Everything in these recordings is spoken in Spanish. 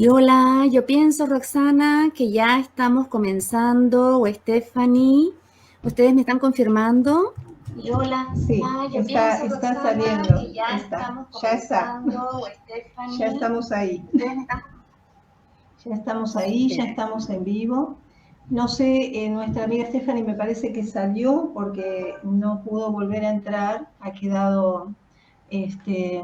Y hola, yo pienso, Roxana, que ya estamos comenzando, o Stephanie, ¿ustedes me están confirmando? Y hola, Sí, yo está, pienso, está Roxana, saliendo, que ya está, estamos ya está, comenzando, o ya Stephanie, estamos ahí, ¿ustedes me están? ya estamos ahí, ya estamos en vivo. No sé, nuestra amiga Stephanie me parece que salió porque no pudo volver a entrar, ha quedado, este,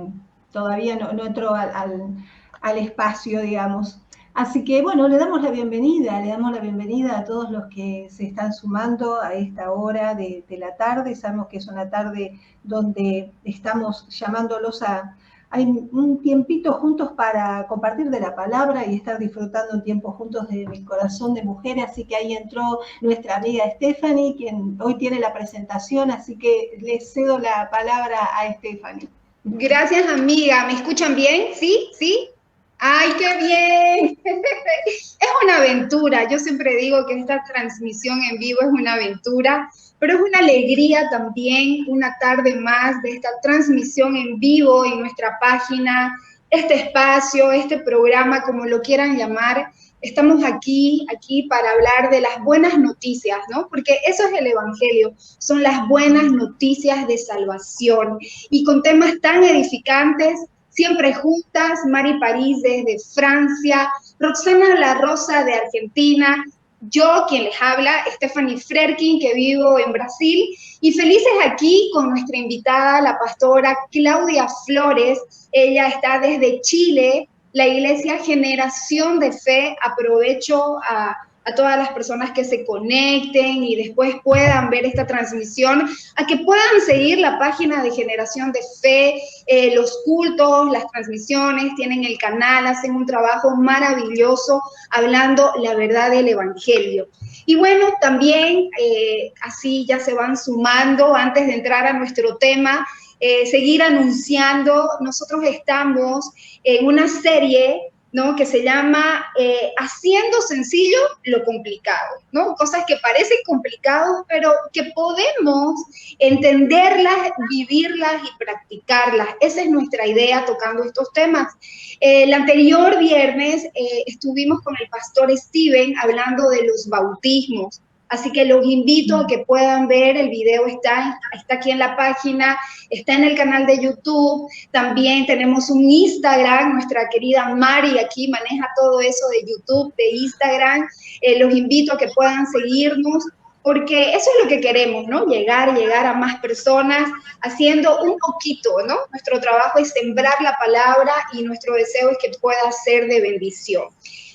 todavía no entró al espacio, digamos. Así que bueno, le damos la bienvenida a todos los que se están sumando a esta hora de la tarde. Sabemos que es una tarde donde estamos llamándolos a hay un tiempito juntos para compartir de la palabra y estar disfrutando un tiempo juntos de mi corazón de mujer, así que ahí entró nuestra amiga Stephanie, quien hoy tiene la presentación, así que le cedo la palabra a Stephanie. Gracias, amiga. ¿Me escuchan bien? ¿Sí? ¿Sí? ¡Ay, qué bien! Es una aventura. Yo siempre digo que esta transmisión en vivo es una aventura, pero es una alegría también, una tarde más de esta transmisión en vivo en nuestra página, este espacio, este programa, como lo quieran llamar. Estamos aquí para hablar de las buenas noticias, ¿no? Porque eso es el Evangelio, son las buenas noticias de salvación. Y con temas tan edificantes, siempre juntas, Mari París desde Francia, Roxana La Rosa de Argentina, yo quien les habla, Stephanie Frerking, que vivo en Brasil, y felices aquí con nuestra invitada, la pastora Claudia Flores. Ella está desde Chile, la iglesia Generación de Fe. Aprovecho a todas las personas que se conecten y después puedan ver esta transmisión, a que puedan seguir la página de Generación de Fe, los cultos, las transmisiones, tienen el canal, hacen un trabajo maravilloso hablando la verdad del Evangelio. Y bueno, también así ya se van sumando antes de entrar a nuestro tema. Seguir anunciando, nosotros estamos en una serie, ¿no?, que se llama Haciendo sencillo lo complicado, ¿no? Cosas que parecen complicadas, pero que podemos entenderlas, vivirlas y practicarlas. Esa es nuestra idea tocando estos temas. El anterior viernes estuvimos con el pastor Steven hablando de los bautismos. Así que los invito a que puedan ver, el video está aquí en la página, está en el canal de YouTube, también tenemos un Instagram, nuestra querida Mari aquí maneja todo eso de YouTube, de Instagram. Los invito a que puedan seguirnos, porque eso es lo que queremos, ¿no? Llegar a más personas haciendo un poquito, ¿no? Nuestro trabajo es sembrar la palabra y nuestro deseo es que pueda ser de bendición.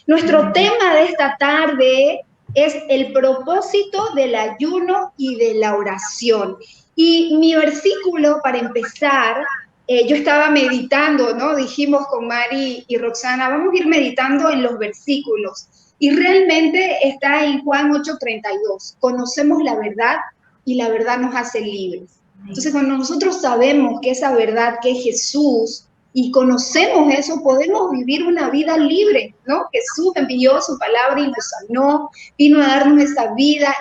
Nuestro tema de esta tarde es el propósito del ayuno y de la oración. Y mi versículo para empezar, yo estaba meditando, ¿no? Dijimos con Mari y Roxana, vamos a ir meditando en los versículos. Y realmente está en Juan 8:32. Conocemos la verdad y la verdad nos hace libres. Entonces, cuando nosotros sabemos que esa verdad, que es Jesús, y conocemos eso, podemos vivir una vida libre, ¿no? Jesús envió su palabra y nos sanó, vino a darnos esa vida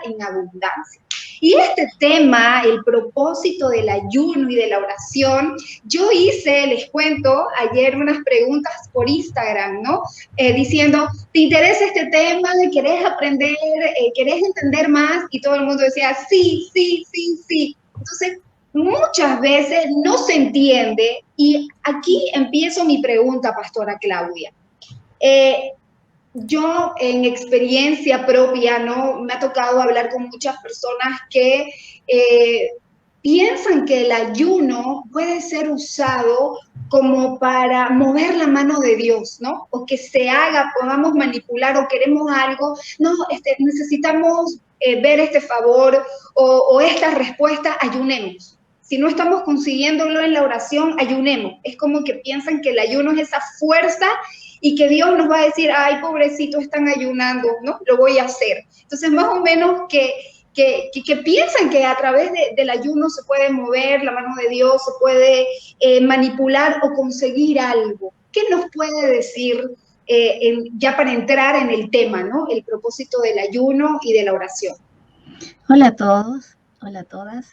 en abundancia. Y este tema, el propósito del ayuno y de la oración, yo hice, les cuento, ayer unas preguntas por Instagram, ¿no? Diciendo, ¿te interesa este tema? ¿Querés aprender? ¿Querés entender más? Y todo el mundo decía, sí, sí, sí, sí. Entonces, muchas veces no se entiende, y aquí empiezo mi pregunta, pastora Claudia. Yo en experiencia propia, ¿no? Me ha tocado hablar con muchas personas que piensan que el ayuno puede ser usado como para mover la mano de Dios, ¿no? O que se haga, podamos manipular o queremos algo, no, necesitamos ver este favor o esta respuesta, ayunemos. Si no estamos consiguiéndolo en la oración, ayunemos. Es como que piensan que el ayuno es esa fuerza y que Dios nos va a decir, ay, pobrecito, están ayunando, ¿no? Lo voy a hacer. Entonces, más o menos que piensan que a través del ayuno se puede mover la mano de Dios, se puede manipular o conseguir algo. ¿Qué nos puede decir ya para entrar en el tema, ¿no? El propósito del ayuno y de la oración? Hola a todos, hola a todas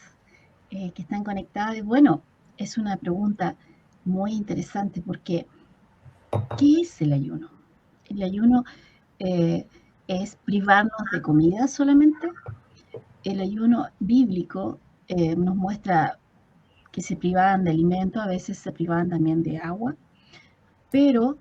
que están conectadas. Bueno, es una pregunta muy interesante porque ¿Qué es el ayuno? El ayuno es privarnos de comida solamente. El ayuno bíblico nos muestra que se privaban de alimento, a veces se privaban también de agua, pero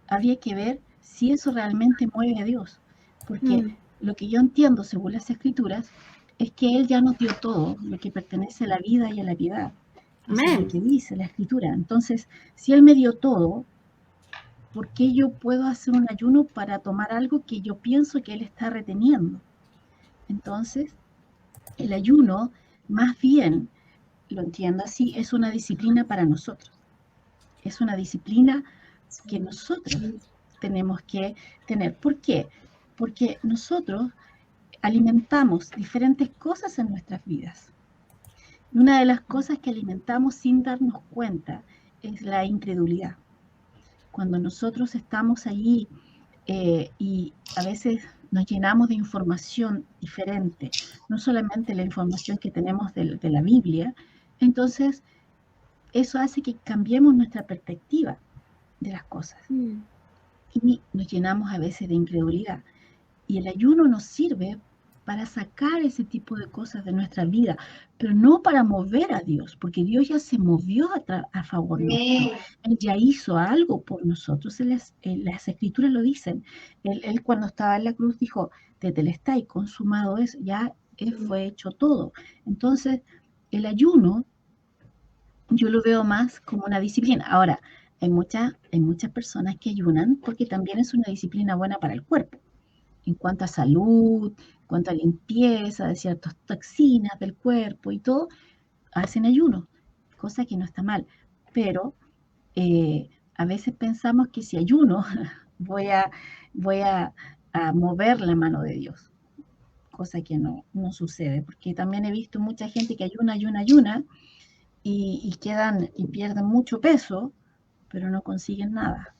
había que ver si eso realmente mueve a Dios, porque lo que yo entiendo según las Escrituras es que Él ya nos dio todo lo que pertenece a la vida y a la piedad. Eso es lo que dice la Escritura. Entonces, si Él me dio todo, ¿por qué yo puedo hacer un ayuno para tomar algo que yo pienso que Él está reteniendo? Entonces, el ayuno, más bien, lo entiendo así, es una disciplina para nosotros. Es una disciplina que nosotros tenemos que tener. ¿Por qué? Porque nosotros alimentamos diferentes cosas en nuestras vidas. Y una de las cosas que alimentamos sin darnos cuenta es la incredulidad. Cuando nosotros estamos allí y a veces nos llenamos de información diferente, no solamente la información que tenemos de la Biblia, entonces eso hace que cambiemos nuestra perspectiva de las cosas. Y nos llenamos a veces de incredulidad. Y el ayuno nos sirve para sacar ese tipo de cosas de nuestra vida, pero no para mover a Dios, porque Dios ya se movió a favor nuestro. Él ya hizo algo por nosotros. Las Escrituras lo dicen. Él cuando estaba en la cruz dijo, tetelestai, consumado es, ya fue hecho todo. Entonces, el ayuno yo lo veo más como una disciplina. Ahora, hay muchas personas que ayunan porque también es una disciplina buena para el cuerpo, en cuanto a salud, en cuanto a limpieza de ciertas toxinas del cuerpo y todo, hacen ayuno, cosa que no está mal. Pero a veces pensamos que si ayuno voy a mover la mano de Dios, cosa que no sucede, porque también he visto mucha gente que ayuna, y quedan y pierden mucho peso, pero no consiguen nada.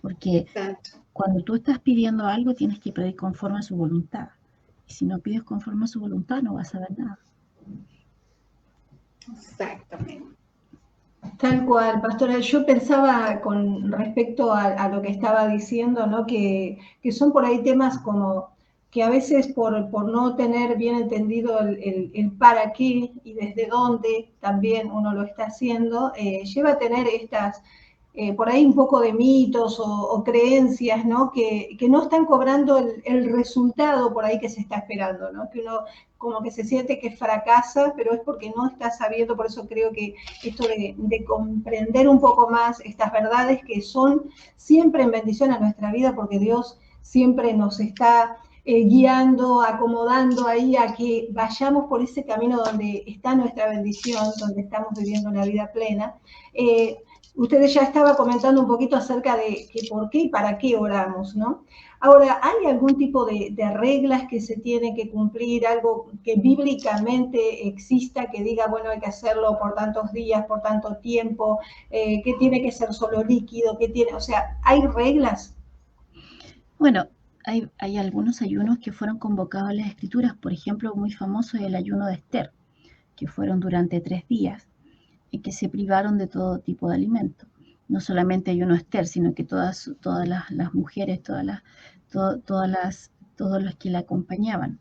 Porque cuando tú estás pidiendo algo, tienes que pedir conforme a su voluntad. Y si no pides conforme a su voluntad, no vas a ver nada. Exactamente. Tal cual, pastora. Yo pensaba con respecto a lo que estaba diciendo, ¿no? Que son por ahí temas como que a veces por no tener bien entendido el para qué y desde dónde también uno lo está haciendo, lleva a tener estas, por ahí un poco de mitos o creencias, ¿no? Que no están cobrando el resultado por ahí que se está esperando, ¿no? Que uno como que se siente que fracasa, pero es porque no está sabiendo. Por eso creo que esto de comprender un poco más estas verdades que son siempre en bendición a nuestra vida, porque Dios siempre nos está guiando, acomodando ahí a que vayamos por ese camino donde está nuestra bendición, donde estamos viviendo una vida plena. Ustedes ya estaban comentando un poquito acerca de que por qué y para qué oramos, ¿no? Ahora, ¿hay algún tipo de reglas que se tienen que cumplir, algo que bíblicamente exista, que diga, bueno, hay que hacerlo por tantos días, por tanto tiempo, que tiene que ser solo líquido, que tiene, o sea, ¿hay reglas? Bueno, hay algunos ayunos que fueron convocados en las Escrituras. Por ejemplo, muy famoso es el ayuno de Esther, que fueron durante 3 días y que se privaron de todo tipo de alimento. No solamente ayuno de Esther, sino que todas las mujeres, todos los que la acompañaban.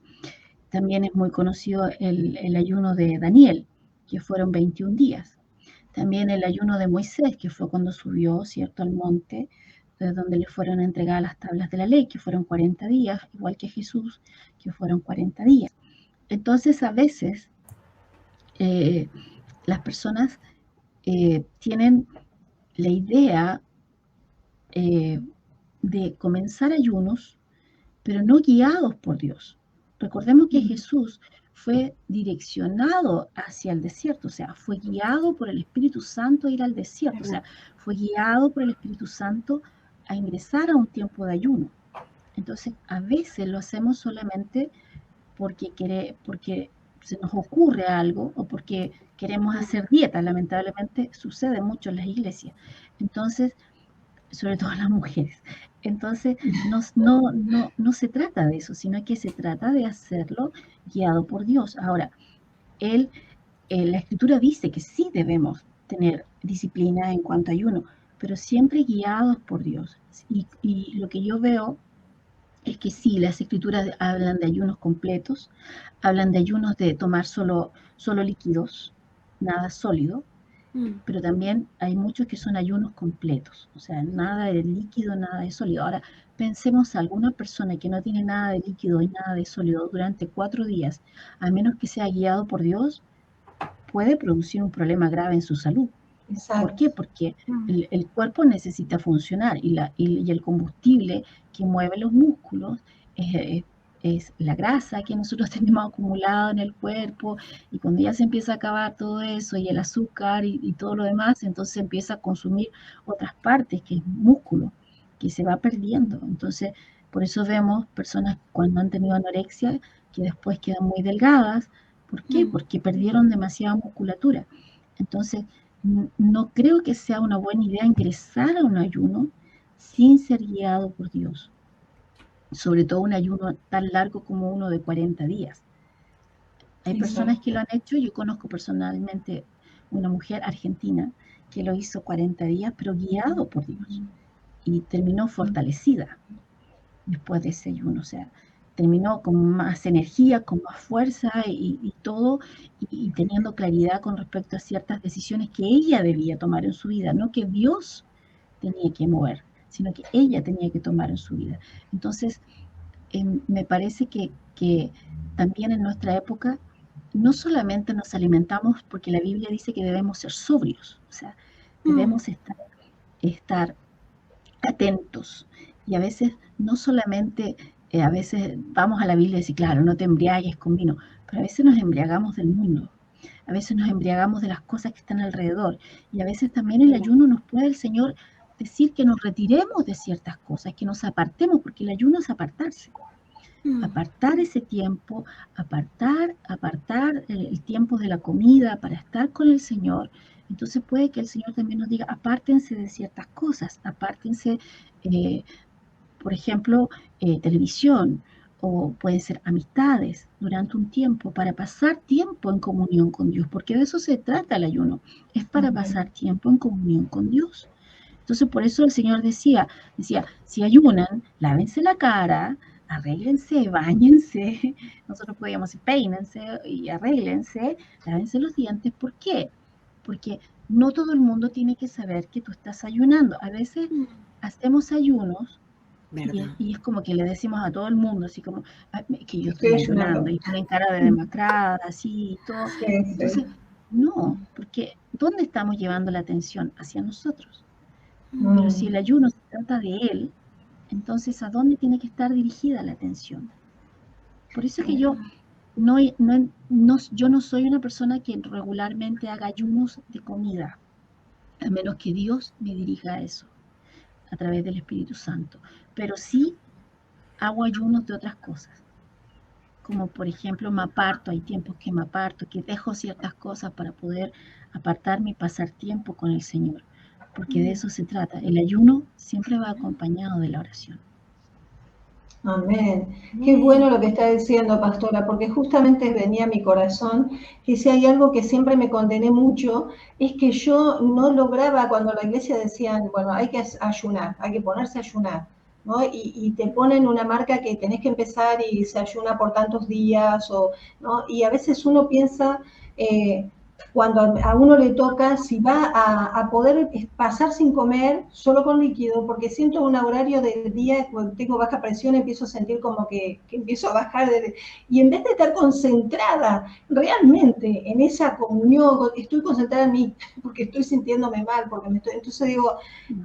También es muy conocido el ayuno de Daniel, que fueron 21 días. También el ayuno de Moisés, que fue cuando subió, ¿cierto?, al monte, donde le fueron entregadas las tablas de la ley, que fueron 40 días, igual que Jesús, que fueron 40 días. Entonces, a veces, las personas tienen la idea de comenzar ayunos, pero no guiados por Dios. Recordemos que Jesús fue direccionado hacia el desierto, o sea, fue guiado por el Espíritu Santo a ir al desierto, o sea, fue guiado por el Espíritu Santo a ingresar a un tiempo de ayuno. Entonces, a veces lo hacemos solamente porque se nos ocurre algo o porque queremos hacer dieta. Lamentablemente sucede mucho en las iglesias. Entonces, sobre todo las mujeres. Entonces, no se trata de eso, sino que se trata de hacerlo guiado por Dios. Ahora, la Escritura dice que sí debemos tener disciplina en cuanto a ayuno, pero siempre guiados por Dios. Y lo que yo veo es que sí, las escrituras hablan de ayunos completos, hablan de ayunos de tomar solo líquidos, nada sólido, pero también hay muchos que son ayunos completos, o sea, nada de líquido, nada de sólido. Ahora, pensemos a alguna persona que no tiene nada de líquido y nada de sólido durante 4 días, a menos que sea guiado por Dios, puede producir un problema grave en su salud. Exacto. ¿Por qué? Porque el cuerpo necesita funcionar y el combustible que mueve los músculos es la grasa que nosotros tenemos acumulada en el cuerpo, y cuando ya se empieza a acabar todo eso y el azúcar y todo lo demás, entonces se empieza a consumir otras partes, que es músculo, que se va perdiendo. Entonces, por eso vemos personas cuando han tenido anorexia que después quedan muy delgadas. ¿Por qué? Porque perdieron demasiada musculatura. Entonces, no creo que sea una buena idea ingresar a un ayuno sin ser guiado por Dios. Sobre todo un ayuno tan largo como uno de 40 días. Hay personas que lo han hecho. Yo conozco personalmente una mujer argentina que lo hizo 40 días, pero guiado por Dios. Y terminó fortalecida después de ese ayuno. O sea, terminó con más energía, con más fuerza y todo, y teniendo claridad con respecto a ciertas decisiones que ella debía tomar en su vida, no que Dios tenía que mover, sino que ella tenía que tomar en su vida. Entonces, me parece que también en nuestra época no solamente nos alimentamos, porque la Biblia dice que debemos ser sobrios, o sea, debemos estar atentos. Y a veces no solamente, a veces vamos a la Biblia y decimos, claro, no te embriagues con vino, pero a veces nos embriagamos del mundo, a veces nos embriagamos de las cosas que están alrededor, y a veces también el ayuno nos puede el Señor decir que nos retiremos de ciertas cosas, que nos apartemos, porque el ayuno es apartarse. Apartar ese tiempo, apartar el tiempo de la comida para estar con el Señor. Entonces puede que el Señor también nos diga, apártense de ciertas cosas, apártense, por ejemplo, televisión, o pueden ser amistades durante un tiempo, para pasar tiempo en comunión con Dios, porque de eso se trata el ayuno, es para pasar tiempo en comunión con Dios. Entonces por eso el Señor decía, si ayunan, lávense la cara, arréglense, báñense. Nosotros podíamos decir, peínense y arréglense, lávense los dientes. ¿Por qué? Porque no todo el mundo tiene que saber que tú estás ayunando. A veces hacemos ayunos y es como que le decimos a todo el mundo, así como, que yo estoy ayunando, y ponen cara de demacrada, así y todo. Entonces, no, porque ¿dónde estamos llevando la atención? Hacia nosotros. Pero si el ayuno se trata de Él, entonces ¿a dónde tiene que estar dirigida la atención? Por eso que yo no soy una persona que regularmente haga ayunos de comida, a menos que Dios me dirija a eso, a través del Espíritu Santo. Pero sí hago ayunos de otras cosas, como por ejemplo me aparto, hay tiempos que me aparto, que dejo ciertas cosas para poder apartarme y pasar tiempo con el Señor, porque de eso se trata. El ayuno siempre va acompañado de la oración. Amén. Qué bueno lo que está diciendo, pastora, porque justamente venía a mi corazón que si hay algo que siempre me condené mucho, es que yo no lograba, cuando la iglesia decían, bueno, hay que ayunar, hay que ponerse a ayunar, ¿no? Y te ponen una marca que tenés que empezar y se ayuna por tantos días, ¿no? Y a veces uno piensa, cuando a uno le toca, si va a poder pasar sin comer, solo con líquido, porque siento un horario del día, cuando tengo baja presión, empiezo a sentir como que empiezo a bajar, y en vez de estar concentrada realmente en esa comunión, estoy concentrada en mí, porque estoy sintiéndome mal, entonces digo,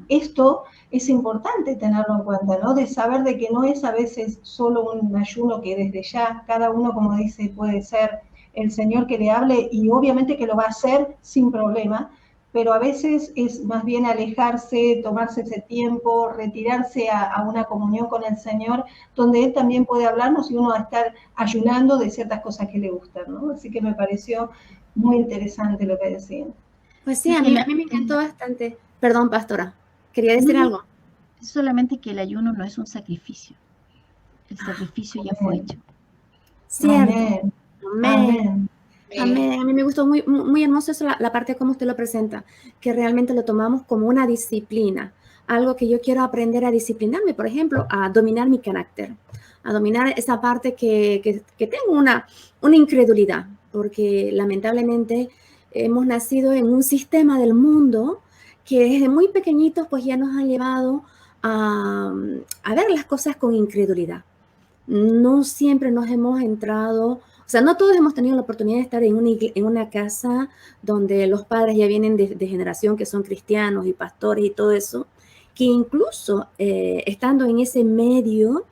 esto es importante tenerlo en cuenta, ¿no? De saber de que no es a veces solo un ayuno que desde ya, cada uno, como dice, puede ser el Señor que le hable, y obviamente que lo va a hacer sin problema, pero a veces es más bien alejarse, tomarse ese tiempo, retirarse a una comunión con el Señor, donde Él también puede hablarnos y uno va a estar ayunando de ciertas cosas que le gustan, ¿no? Así que me pareció muy interesante lo que decían. Pues sí, a mí me encantó bastante. Perdón, pastora, ¿quería decir algo? Solamente que el ayuno no es un sacrificio. El sacrificio ya fue hecho. Cierto. Amén. Amén. Amén. A mí me gustó muy hermoso eso, la parte como usted lo presenta, que realmente lo tomamos como una disciplina, algo que yo quiero aprender a disciplinarme, por ejemplo, a dominar mi carácter, a dominar esa parte que tengo una incredulidad, porque lamentablemente hemos nacido en un sistema del mundo que desde muy pequeñitos pues ya nos ha llevado a ver las cosas con incredulidad. No siempre nos hemos entrado, o sea, no todos hemos tenido la oportunidad de estar en una casa donde los padres ya vienen de generación que son cristianos y pastores y todo eso, que incluso estando en ese medio,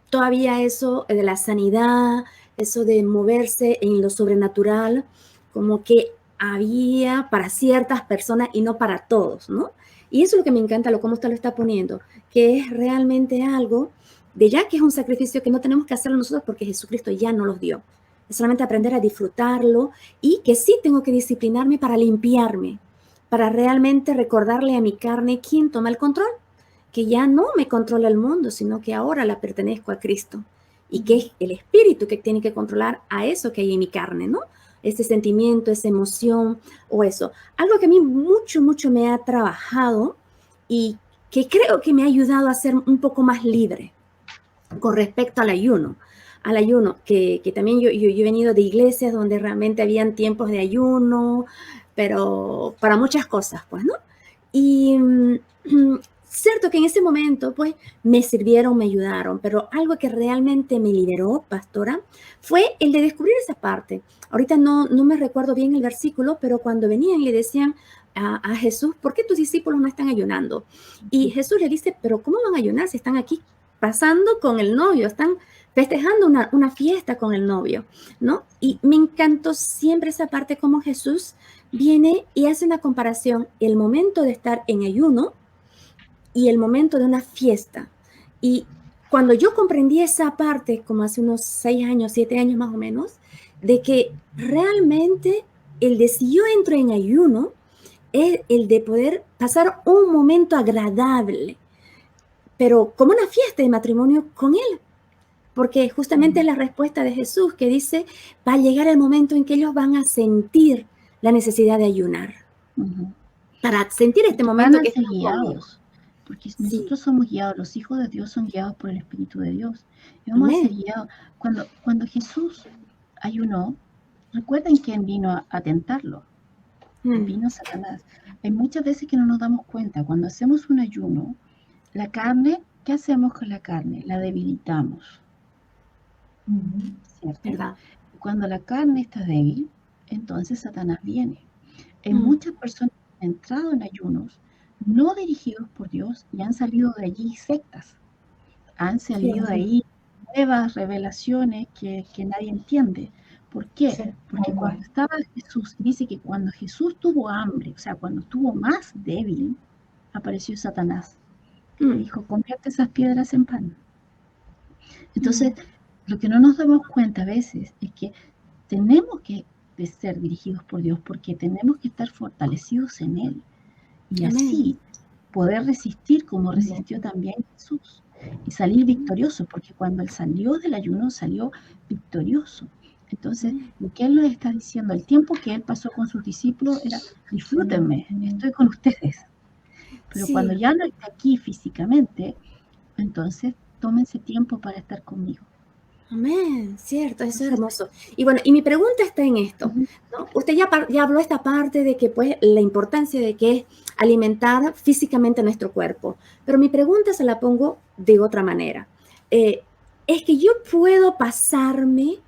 todavía eso de la sanidad, eso de moverse en lo sobrenatural, como que había para ciertas personas y no para todos, ¿no? Y eso es lo que me encanta, lo cómo usted lo está poniendo, que es realmente algo de ya que es un sacrificio que no tenemos que hacerlo nosotros porque Jesucristo ya nos los dio. Es solamente aprender a disfrutarlo y que sí tengo que disciplinarme para limpiarme, para realmente recordarle a mi carne quién toma el control, que ya no me controla el mundo, sino que ahora la pertenezco a Cristo y que es el espíritu que tiene que controlar a eso que hay en mi carne, ¿no? Ese sentimiento, esa emoción o eso. Algo que a mí mucho me ha trabajado y que creo que me ha ayudado a ser un poco más libre con respecto al ayuno, que también yo he venido de iglesias donde realmente habían tiempos de ayuno, pero para muchas cosas, pues, ¿no? Y cierto que en ese momento, pues, me sirvieron, me ayudaron, pero algo que realmente me liberó, pastora, fue el de descubrir esa parte. Ahorita no me recuerdo bien el versículo, pero cuando venían y le decían a Jesús, ¿por qué tus discípulos no están ayunando? Y Jesús le dice, pero ¿cómo van a ayunar si están aquí pasando con el novio, están festejando una fiesta con el novio, ¿no? Y me encantó siempre esa parte como Jesús viene y hace una comparación, el momento de estar en ayuno y el momento de una fiesta. Y cuando yo comprendí esa parte, como hace unos 6 años, 7 años más o menos, de que realmente el de si yo entro en ayuno es el de poder pasar un momento agradable, pero como una fiesta de matrimonio con él, porque justamente es la respuesta de Jesús que dice, va a llegar el momento en que ellos van a sentir la necesidad de ayunar, para sentir este momento que están guiados, porque nosotros somos guiados, los hijos de Dios son guiados por el Espíritu de Dios, y vamos a ser guiados. Cuando Jesús ayunó, recuerden quién vino a tentarlo, vino Satanás. Hay muchas veces que no nos damos cuenta, cuando hacemos un ayuno, la carne, ¿qué hacemos con la carne? La debilitamos. ¿Cierto? ¿Verdad? Cuando la carne está débil, entonces Satanás viene. Hay muchas personas que han entrado en ayunos no dirigidos por Dios y han salido de allí sectas. Han salido de ahí nuevas revelaciones que nadie entiende. ¿Por qué? Sí, porque cuando estaba Jesús, dice que cuando Jesús tuvo hambre, o sea, cuando estuvo más débil, apareció Satanás. Y dijo, convierte esas piedras en pan. Entonces, lo que no nos damos cuenta a veces es que tenemos que ser dirigidos por Dios porque tenemos que estar fortalecidos en Él. Y así poder resistir como resistió también Jesús. Y salir victorioso, porque cuando Él salió del ayuno, salió victorioso. Entonces, lo que Él nos está diciendo, el tiempo que Él pasó con sus discípulos era, disfrútenme, estoy con ustedes. Pero cuando ya no está aquí físicamente, entonces tómense tiempo para estar conmigo. Amén, cierto, eso es hermoso. Y bueno, y mi pregunta está en esto, ¿no? Usted ya habló esta parte de que pues la importancia de que es alimentar físicamente nuestro cuerpo, pero mi pregunta se la pongo de otra manera. ¿Es que yo puedo pasarme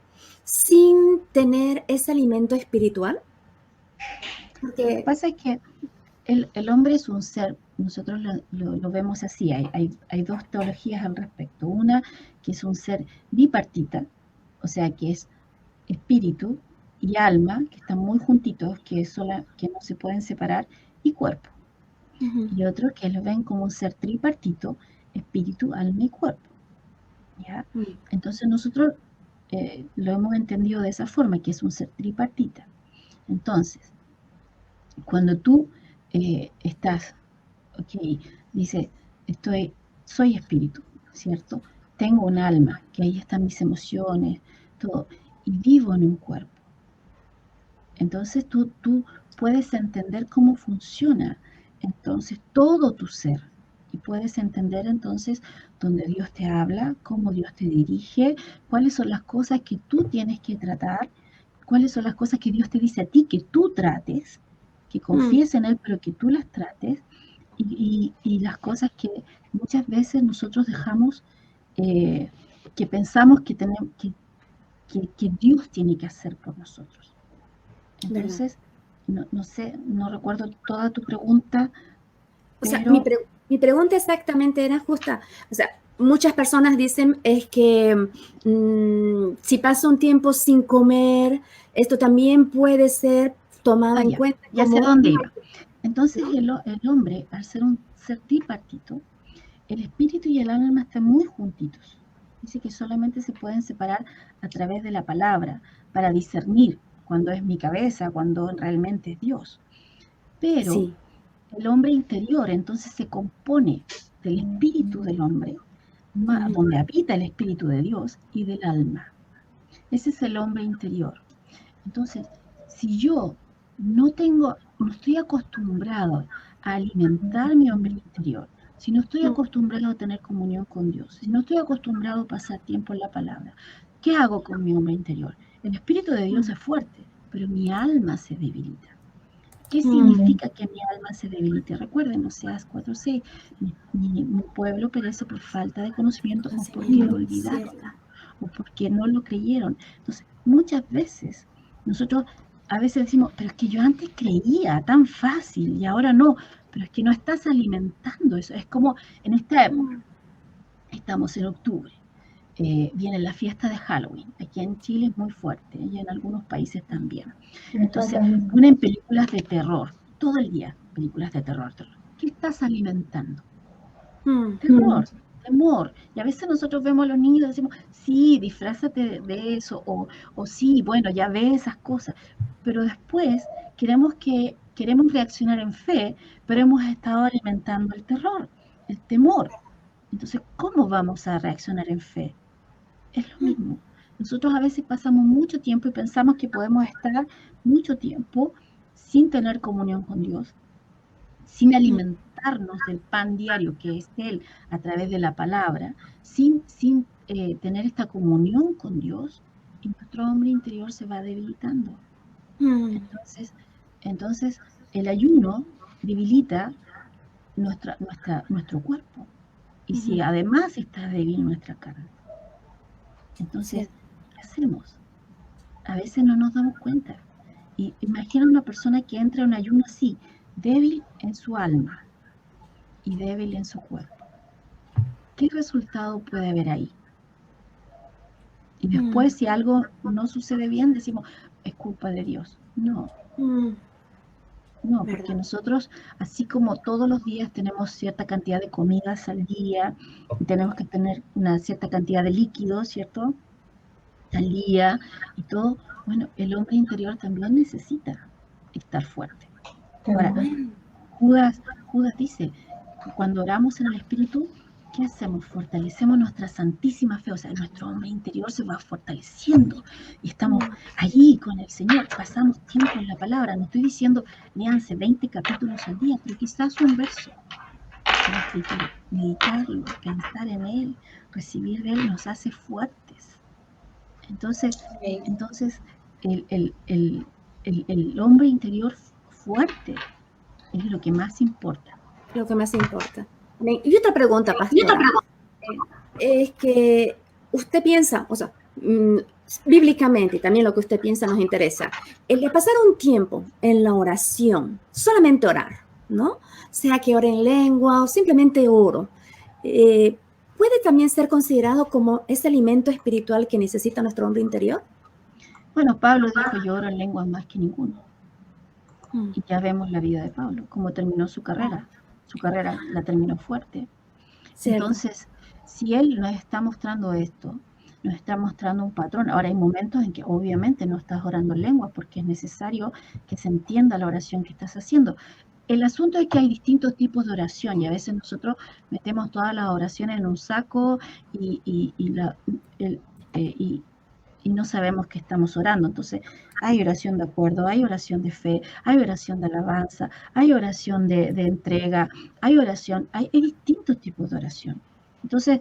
sin tener ese alimento espiritual? Porque lo que pasa es que el hombre es un ser, nosotros lo vemos así, hay dos teologías al respecto. Una que es un ser bipartita, o sea que es espíritu y alma, que están muy juntitos, que no se pueden separar, y cuerpo. Y otro que lo ven como un ser tripartito, espíritu, alma y cuerpo. ¿Ya? Entonces nosotros lo hemos entendido de esa forma, que es un ser tripartita. Entonces, cuando tú estás, dice, soy espíritu, ¿cierto? Tengo un alma, que ahí están mis emociones, todo, y vivo en un cuerpo. Entonces tú puedes entender cómo funciona entonces todo tu ser. Y puedes entender entonces dónde Dios te habla, cómo Dios te dirige, cuáles son las cosas que tú tienes que tratar, cuáles son las cosas que Dios te dice a ti que tú trates, que confíes en Él, pero que tú las trates, y las cosas que muchas veces nosotros dejamos, que pensamos que, tenemos, que Dios tiene que hacer por nosotros. Entonces, no sé, no recuerdo toda tu pregunta. O sea, pero mi pregunta exactamente era justa. O sea, muchas personas dicen es que si pasa un tiempo sin comer, esto también puede ser tomado en cuenta. Ya sé dónde iba. Entonces, el hombre, al ser un ser tripartito, el espíritu y el alma están muy juntitos. Dice que solamente se pueden separar a través de la palabra para discernir cuando es mi cabeza, cuando realmente es Dios. Pero Sí. el hombre interior entonces se compone del espíritu del hombre, donde habita el espíritu de Dios, y del alma. Ese es el hombre interior. Entonces, si yo no estoy acostumbrado a alimentar mi hombre interior, si no estoy acostumbrado a tener comunión con Dios, si no estoy acostumbrado a pasar tiempo en la palabra, ¿qué hago con mi hombre interior? El espíritu de Dios es fuerte, pero mi alma se debilita. ¿Qué significa que mi alma se debilite? Recuerden, Oseas 4:6, mi pueblo perece por falta de conocimiento o porque lo olvidaron o porque no lo creyeron. Entonces, muchas veces nosotros a veces decimos, pero es que yo antes creía tan fácil y ahora no, pero es que no estás alimentando eso. Es como en esta época, estamos en octubre, viene la fiesta de Halloween. Aquí en Chile es muy fuerte y en algunos países también. Entonces, ponen películas de terror, todo el día, películas de terror. ¿Qué estás alimentando? Terror, temor. Y a veces nosotros vemos a los niños y decimos, sí, disfrázate de eso, o sí, bueno, ya ve esas cosas. Pero después queremos reaccionar en fe, pero hemos estado alimentando el terror, el temor. Entonces, ¿cómo vamos a reaccionar en fe? Es lo mismo. Nosotros a veces pasamos mucho tiempo y pensamos que podemos estar mucho tiempo sin tener comunión con Dios, sin alimentarnos del pan diario que es Él a través de la palabra, sin tener esta comunión con Dios, y nuestro hombre interior se va debilitando. Entonces el ayuno debilita nuestro cuerpo. Y si además está débil nuestra carne, entonces, ¿qué hacemos? A veces no nos damos cuenta. Y imagina una persona que entra en un ayuno así, débil en su alma y débil en su cuerpo. ¿Qué resultado puede haber ahí? Y después, si algo no sucede bien, decimos, es culpa de Dios. No. No, porque nosotros, así como todos los días tenemos cierta cantidad de comidas al día, y tenemos que tener una cierta cantidad de líquidos, ¿cierto? Al día y todo, bueno, el hombre interior también necesita estar fuerte. Ahora, Judas dice que cuando oramos en el Espíritu, ¿qué hacemos? Fortalecemos nuestra santísima fe, o sea, nuestro hombre interior se va fortaleciendo y estamos allí con el Señor, pasamos tiempo en la palabra. No estoy diciendo, léanse 20 capítulos al día, pero quizás un verso de la Escritura, meditarlo, pensar en Él, recibir de Él, nos hace fuertes. Entonces el hombre interior fuerte es lo que más importa. Lo que más importa. Y otra pregunta, pastora, es que usted piensa, o sea, bíblicamente, y también lo que usted piensa nos interesa, el de pasar un tiempo en la oración, solamente orar, ¿no? Sea que ore en lengua o simplemente oro, ¿puede también ser considerado como ese alimento espiritual que necesita nuestro hombre interior? Bueno, Pablo dijo, yo oro en lenguas más que ninguno. Y ya vemos la vida de Pablo, cómo terminó su carrera. Su carrera la terminó fuerte. Cierto. Entonces, si él nos está mostrando esto, nos está mostrando un patrón. Ahora hay momentos en que obviamente no estás orando en lengua porque es necesario que se entienda la oración que estás haciendo. El asunto es que hay distintos tipos de oración y a veces nosotros metemos todas las oraciones en un saco y y no sabemos que estamos orando. Entonces, hay oración de acuerdo, hay oración de fe, hay oración de alabanza, hay oración de entrega, hay oración, hay distintos tipos de oración. Entonces,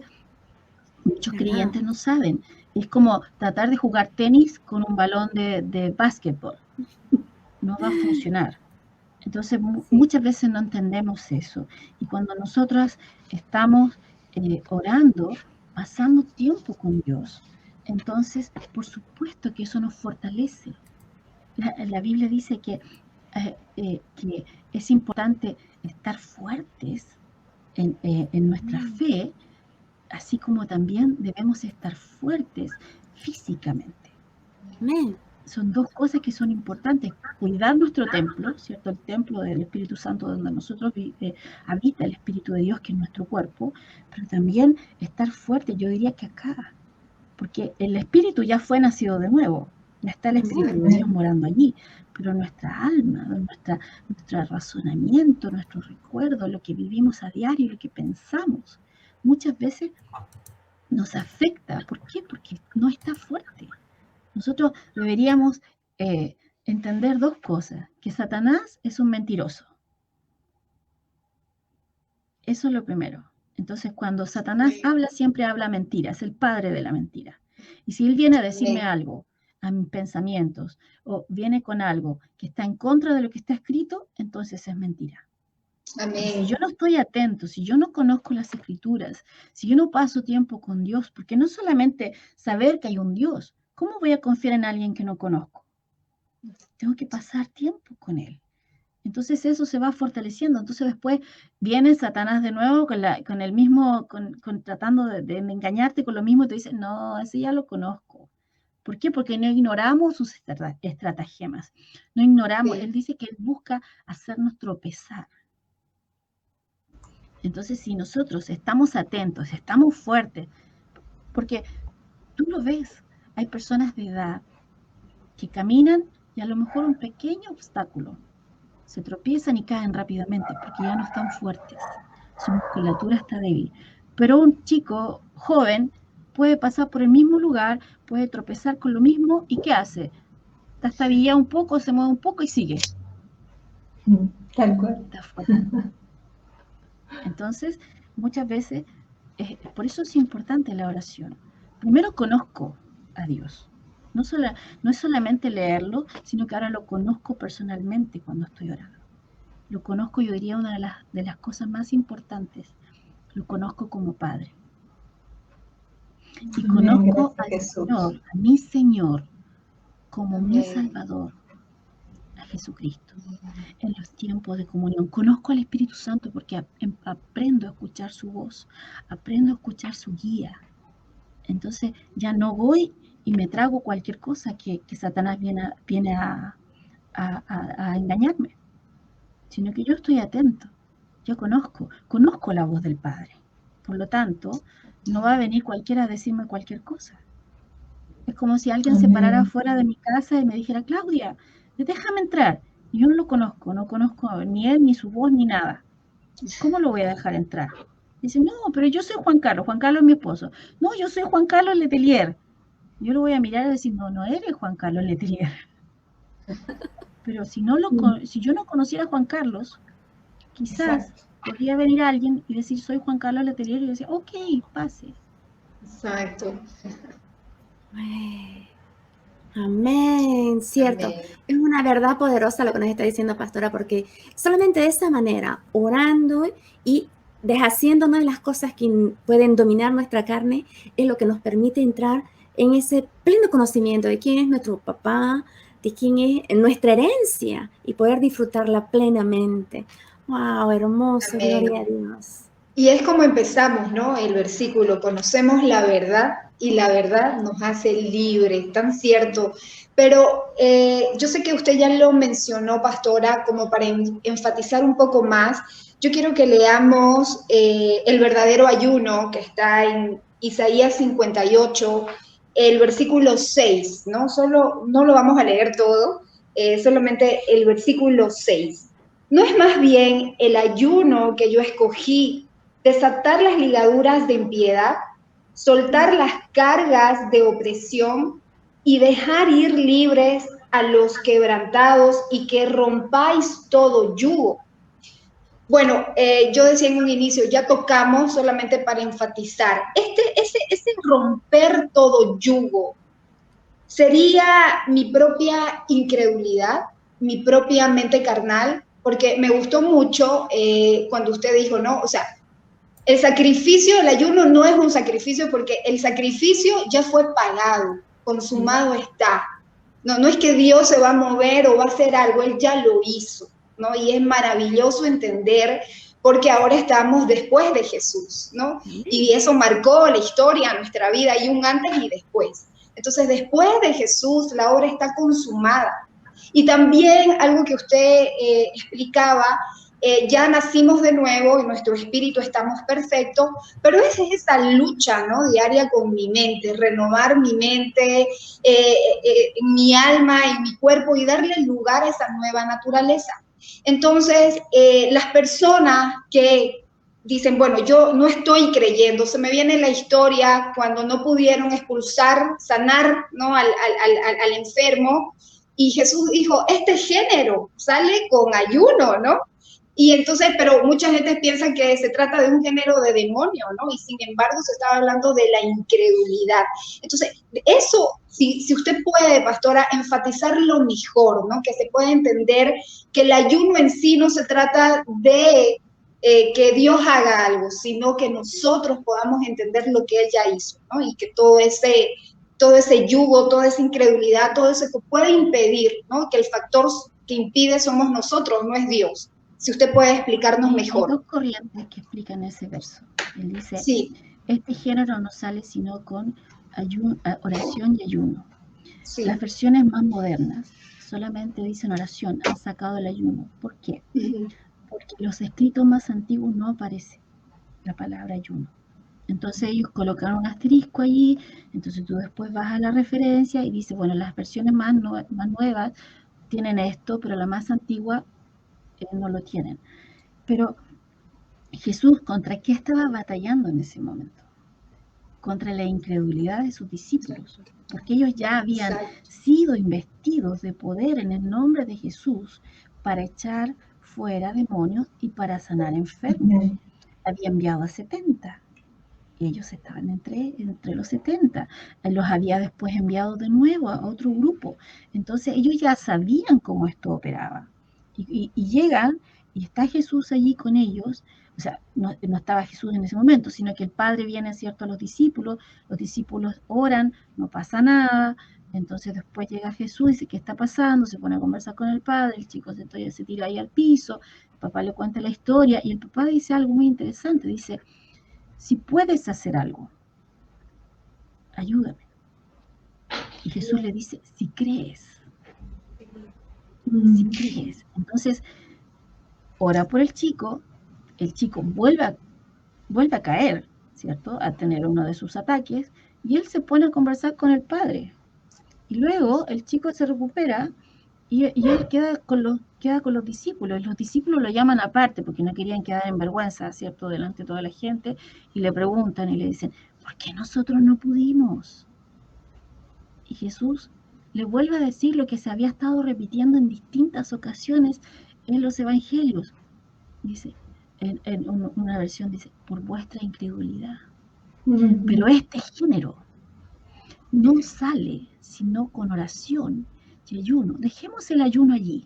muchos creyentes no saben. Es como tratar de jugar tenis con un balón de básquetbol. No va a funcionar. Entonces, muchas veces no entendemos eso. Y cuando nosotras estamos orando, pasamos tiempo con Dios. Entonces, por supuesto que eso nos fortalece. La Biblia dice que es importante estar fuertes en nuestra fe, así como también debemos estar fuertes físicamente. Amén. Son dos cosas que son importantes. Cuidar nuestro templo, ¿cierto? El templo del Espíritu Santo donde nosotros habita el Espíritu de Dios, que es nuestro cuerpo, pero también estar fuerte, yo diría que acá, porque el Espíritu ya fue nacido de nuevo, ya está el Espíritu de Dios morando allí, pero nuestra alma, nuestro razonamiento, nuestro recuerdo, lo que vivimos a diario, lo que pensamos, muchas veces nos afecta. ¿Por qué? Porque no está fuerte. Nosotros deberíamos entender dos cosas, que Satanás es un mentiroso. Eso es lo primero. Entonces, cuando Satanás habla, siempre habla mentira, es el padre de la mentira. Y si él viene a decirme algo, a mis pensamientos, o viene con algo que está en contra de lo que está escrito, entonces es mentira. Amén. Si yo no estoy atento, si yo no conozco las escrituras, si yo no paso tiempo con Dios, porque no solamente saber que hay un Dios, ¿cómo voy a confiar en alguien que no conozco? Tengo que pasar tiempo con él. Entonces eso se va fortaleciendo. Entonces después viene Satanás de nuevo con el mismo, tratando de engañarte con lo mismo, y te dice, no, ese ya lo conozco. ¿Por qué? Porque no ignoramos sus estratagemas. No ignoramos. Él dice que él busca hacernos tropezar. Entonces, si nosotros estamos atentos, estamos fuertes, porque tú lo ves, hay personas de edad que caminan y a lo mejor un pequeño obstáculo, se tropiezan y caen rápidamente porque ya no están fuertes, su musculatura está débil. Pero un chico joven puede pasar por el mismo lugar, puede tropezar con lo mismo y ¿qué hace? Trastabilla un poco, se mueve un poco y sigue. Tal cual. Está fuerte. Entonces, muchas veces, por eso es importante la oración. Primero conozco a Dios. No es solamente leerlo, sino que ahora lo conozco personalmente cuando estoy orando. Lo conozco, yo diría, una de las cosas más importantes. Lo conozco como Padre. Y conozco al Señor, a mi Señor, como mi Salvador, a Jesucristo, en los tiempos de comunión. Conozco al Espíritu Santo porque aprendo a escuchar su voz, aprendo a escuchar su guía. Entonces ya no voy y me trago cualquier cosa que Satanás viene a engañarme, sino que yo estoy atento, yo conozco la voz del Padre. Por lo tanto, no va a venir cualquiera a decirme cualquier cosa. Es como si alguien se parara fuera de mi casa y me dijera, Claudia, déjame entrar. Y yo no lo conozco, no conozco ni él, ni su voz, ni nada. ¿Cómo lo voy a dejar entrar? Dice, no, pero yo soy Juan Carlos es mi esposo. No, yo soy Juan Carlos Letelier. Yo lo voy a mirar y decir, no eres Juan Carlos Letelier. Pero si yo no conociera a Juan Carlos, quizás podría venir alguien y decir, soy Juan Carlos Letelier, y decir, ok, pase. Exacto. Amén, cierto. Amén. Es una verdad poderosa lo que nos está diciendo Pastora, porque solamente de esa manera, orando y deshaciéndonos de las cosas que pueden dominar nuestra carne, es lo que nos permite entrar en ese pleno conocimiento de quién es nuestro papá, de quién es nuestra herencia y poder disfrutarla plenamente. ¡Wow! Hermoso, amén. Gloria a Dios. Y es como empezamos, ¿no? El versículo, conocemos la verdad y la verdad nos hace libres, tan cierto. Pero yo sé que usted ya lo mencionó, Pastora, como para enfatizar un poco más. Yo quiero que leamos el verdadero ayuno que está en Isaías 58, el versículo 6, ¿no? No lo vamos a leer todo, solamente el versículo 6. ¿No es más bien el ayuno que yo escogí, desatar las ligaduras de impiedad, soltar las cargas de opresión y dejar ir libres a los quebrantados y que rompáis todo yugo. Bueno, yo decía en un inicio, ya tocamos solamente para enfatizar, ese romper todo yugo sería mi propia incredulidad, mi propia mente carnal, porque me gustó mucho cuando usted dijo, ¿no? O sea, el sacrificio, el ayuno no es un sacrificio porque el sacrificio ya fue pagado, consumado está. No, no es que Dios se va a mover o va a hacer algo, Él ya lo hizo, ¿no? Y es maravilloso entender porque ahora estamos después de Jesús, ¿no? Y eso marcó la historia, nuestra vida, hay un antes y después. Entonces, después de Jesús, la obra está consumada. Y también algo que usted explicaba, ya nacimos de nuevo y nuestro espíritu estamos perfectos, pero es esa lucha, ¿no? Diaria con mi mente, renovar mi mente, mi alma y mi cuerpo y darle lugar a esa nueva naturaleza. Entonces, las personas que dicen, bueno, yo no estoy creyendo, se me viene la historia cuando no pudieron expulsar, sanar, ¿no? al enfermo, y Jesús dijo, este género sale con ayuno, ¿no? Y entonces, pero mucha gente piensa que se trata de un género de demonio, ¿no? Y sin embargo se estaba hablando de la incredulidad. Entonces, eso, si usted puede, pastora, enfatizarlo mejor, ¿no? Que se puede entender que el ayuno en sí no se trata de que Dios haga algo, sino que nosotros podamos entender lo que Él ya hizo, ¿no? Y que todo ese yugo, toda esa incredulidad, todo eso que puede impedir, ¿no? Que el factor que impide somos nosotros, no es Dios. Si usted puede explicarnos mejor. Hay dos corrientes que explican ese verso. Él dice, sí. Este género no sale sino con oración y ayuno. Sí. Las versiones más modernas solamente dicen oración, han sacado el ayuno. ¿Por qué? Porque en los escritos más antiguos no aparece la palabra ayuno. Entonces ellos colocaron un asterisco allí, entonces tú después vas a la referencia y dices, bueno, las versiones más nuevas tienen esto, pero la más antigua no lo tienen. Pero Jesús, ¿contra qué estaba batallando en ese momento? Contra la incredulidad de sus discípulos, porque ellos ya habían sido investidos de poder en el nombre de Jesús para echar fuera demonios y para sanar enfermos. Había enviado a 70. Y ellos estaban entre los 70. Los había después enviado de nuevo a otro grupo. Entonces ellos ya sabían cómo esto operaba. Y llegan y está Jesús allí con ellos. O sea, no estaba Jesús en ese momento, sino que el Padre viene, ¿cierto?, a los discípulos oran, no pasa nada. Entonces después llega Jesús y dice, ¿qué está pasando? Se pone a conversar con el Padre, el chico se tira ahí al piso, el papá le cuenta la historia y el papá dice algo muy interesante, dice, si puedes hacer algo, ayúdame. Y Jesús le dice, si crees. Si crees. Entonces, ora por el chico vuelve a caer, ¿cierto? A tener uno de sus ataques, y él se pone a conversar con el padre. Y luego el chico se recupera y él queda con los discípulos. Los discípulos lo llaman aparte porque no querían quedar en vergüenza, ¿cierto?, delante de toda la gente, y le preguntan y le dicen, ¿por qué nosotros no pudimos? Y Jesús le vuelve a decir lo que se había estado repitiendo en distintas ocasiones en los evangelios. Dice, en una versión dice, por vuestra incredulidad. Pero este género no sale sino con oración y ayuno. Dejemos el ayuno allí,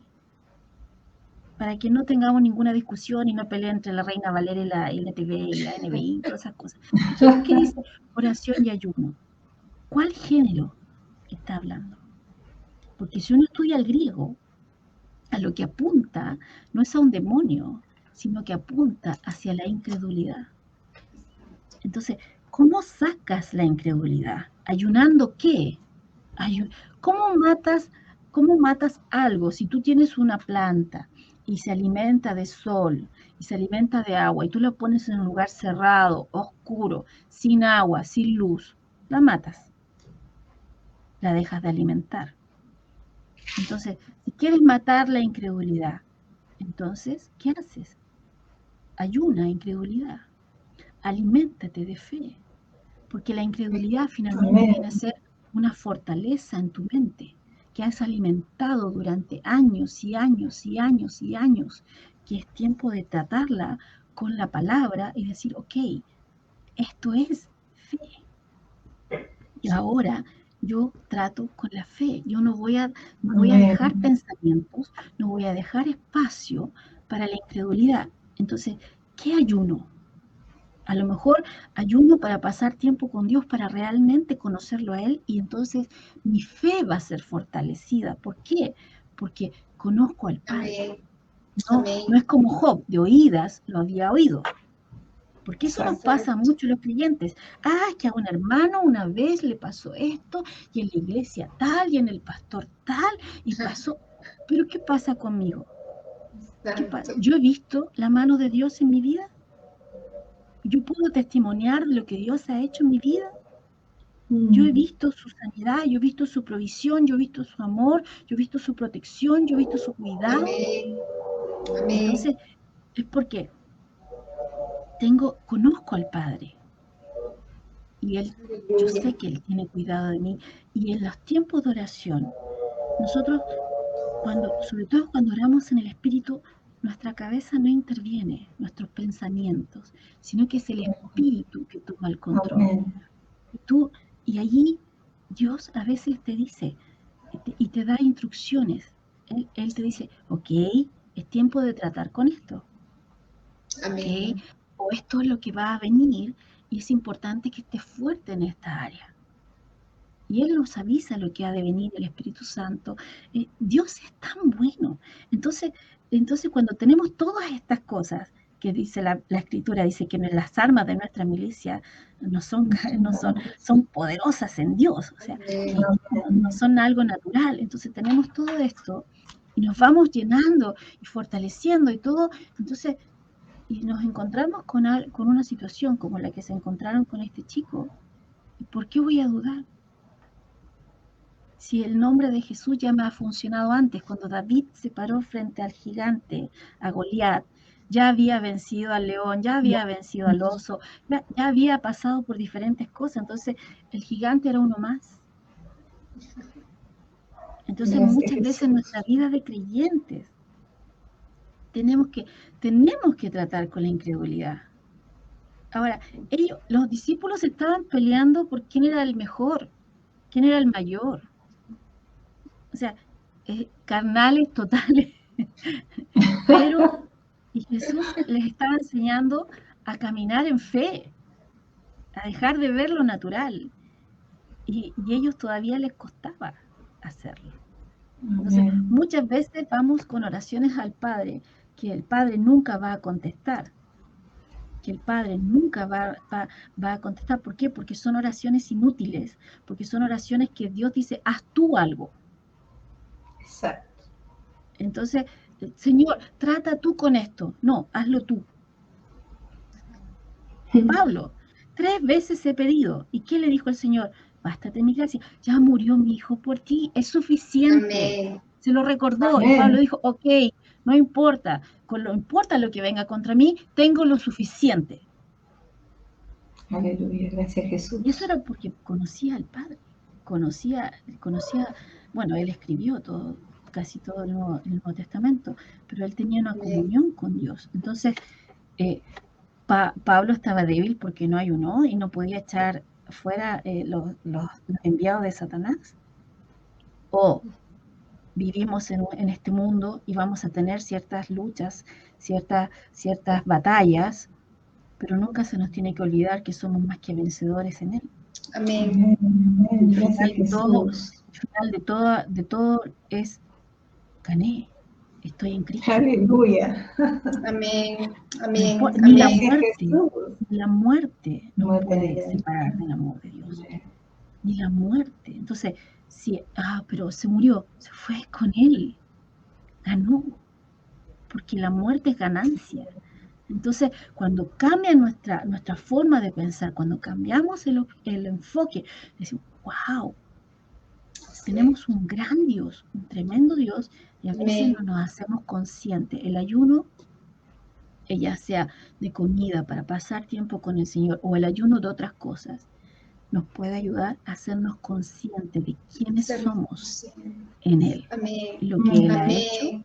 para que no tengamos ninguna discusión y no peleen entre la Reina Valera y la LTV y la NBI y todas esas cosas. ¿Qué dice oración y ayuno? ¿Cuál género está hablando? Porque si uno estudia el griego, a lo que apunta no es a un demonio, sino que apunta hacia la incredulidad. Entonces, ¿cómo sacas la incredulidad? ¿Ayunando qué? ¿Cómo matas algo? Si tú tienes una planta y se alimenta de sol y se alimenta de agua y tú la pones en un lugar cerrado, oscuro, sin agua, sin luz, la matas. La dejas de alimentar. Entonces, si quieres matar la incredulidad, entonces, ¿qué haces? Ayuna incredulidad. Aliméntate de fe. Porque la incredulidad finalmente viene a ser una fortaleza en tu mente que has alimentado durante años y años y años y años, que es tiempo de tratarla con la palabra y decir, ok, esto es fe. Y ahora yo trato con la fe. Yo no voy a dejar pensamientos, no voy a dejar espacio para la incredulidad. Entonces, ¿qué ayuno? A lo mejor ayuno para pasar tiempo con Dios, para realmente conocerlo a Él, y entonces mi fe va a ser fortalecida. ¿Por qué? Porque conozco al Padre. No es como Job, de oídas lo había oído. Porque eso nos pasa mucho a los creyentes. Que a un hermano una vez le pasó esto, y en la iglesia tal, y en el pastor tal, y pasó. Pero ¿qué pasa conmigo? ¿Qué pasa? ¿Yo he visto la mano de Dios en mi vida? ¿Yo puedo testimoniar de lo que Dios ha hecho en mi vida? Yo he visto su sanidad, yo he visto su provisión, yo he visto su amor, yo he visto su protección, yo he visto su cuidado. Entonces, es porque conozco al Padre. Y yo sé que Él tiene cuidado de mí. Y en los tiempos de oración, nosotros, sobre todo cuando oramos en el Espíritu, nuestra cabeza no interviene, nuestros pensamientos, sino que es el Espíritu que toma el control. Y allí Dios a veces te dice y te da instrucciones. Él te dice, ok, es tiempo de tratar con esto. Okay, o esto es lo que va a venir y es importante que estés fuerte en esta área. Y Él nos avisa lo que ha de venir, el Espíritu Santo. Dios es tan bueno. Entonces cuando tenemos todas estas cosas, que dice la Escritura, dice que las armas de nuestra milicia son poderosas en Dios, o sea, que no son algo natural. Entonces tenemos todo esto y nos vamos llenando y fortaleciendo y todo. Entonces, y nos encontramos con una situación como la que se encontraron con este chico. ¿Y por qué voy a dudar? Si el nombre de Jesús ya me ha funcionado antes, cuando David se paró frente al gigante, a Goliat, ya había vencido al león, ya había vencido al oso, ya había pasado por diferentes cosas. Entonces, el gigante era uno más. Entonces, muchas veces en nuestra vida de creyentes, tenemos que tratar con la incredulidad. Ahora, los discípulos estaban peleando por quién era el mejor, quién era el mayor. O sea, carnales totales. Pero Jesús les estaba enseñando a caminar en fe, a dejar de ver lo natural. Y ellos todavía les costaba hacerlo. Entonces, muchas veces vamos con oraciones al Padre, que el Padre nunca va a contestar. Que el Padre nunca va a contestar. ¿Por qué? Porque son oraciones inútiles, porque son oraciones que Dios dice, haz tú algo. Exacto. Entonces, Señor, trata tú con esto. No, hazlo tú. Pablo, 3 veces he pedido. ¿Y qué le dijo el Señor? Bástate mi gracia. Ya murió mi hijo por ti, es suficiente. Amén. Se lo recordó. Amén. Y Pablo dijo, ok, no importa. No importa lo que venga contra mí, tengo lo suficiente. Aleluya, gracias Jesús. Y eso era porque conocía al Padre. Conocía, bueno, él escribió casi todo el Nuevo Testamento, pero él tenía una comunión con Dios. Entonces, Pablo estaba débil porque no ayunó y no podía echar fuera los enviados de Satanás. O vivimos en este mundo y vamos a tener ciertas luchas, ciertas batallas, pero nunca se nos tiene que olvidar que somos más que vencedores en Él. Amén. El final de todo es gané. Estoy en Cristo. Aleluya. Amén. Amén. Ni la muerte nos puede separar del amor de Dios. Ni la muerte. Entonces, pero se murió, se fue con Él. Ganó. Porque la muerte es ganancia. Entonces, cuando cambia nuestra forma de pensar, cuando cambiamos el enfoque, decimos, wow, tenemos un gran Dios, un tremendo Dios, y a veces no nos hacemos conscientes. El ayuno, ya sea de comida para pasar tiempo con el Señor, o el ayuno de otras cosas, nos puede ayudar a hacernos conscientes de quiénes Ser somos consciente. en Él, Amén. lo que Él ha Amén. hecho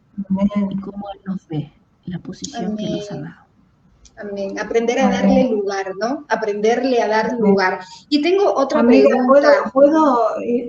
y cómo Él nos ve, la posición que nos ha Amén. dado. Amén. Aprender a darle lugar, ¿no? Aprenderle a dar lugar. Y tengo otra Amiga, pregunta.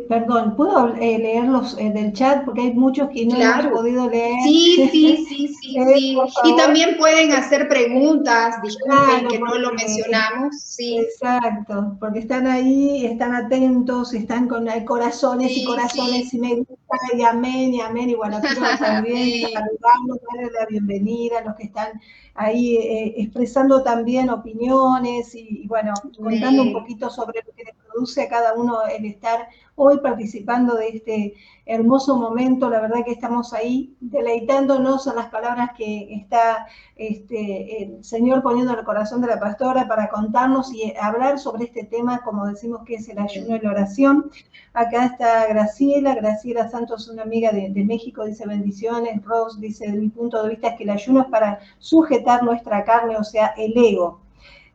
perdón, ¿puedo leer los del chat? Porque hay muchos que no hemos Claro. podido leer. Sí. Por Y favor. también pueden hacer preguntas, disculpen Claro, que no lo porque mencionamos, sí. exacto, porque están ahí, están atentos, están con corazones y corazones y me gusta y amén, y bueno, quiero también Amén. saludarlos, darles la bienvenida a los que están ahí expresando también opiniones y bueno, contando un Amén. poquito sobre lo que les produce a cada uno el estar hoy participando de este hermoso momento. La verdad que estamos ahí deleitándonos a las palabras que está el Señor poniendo en el corazón de la pastora para contarnos y hablar sobre este tema, como decimos que es el ayuno y la oración. Acá está Graciela Santos, una amiga de México, dice bendiciones. Ross dice, de mi punto de vista es que el ayuno es para sujetar nuestra carne, o sea, el ego.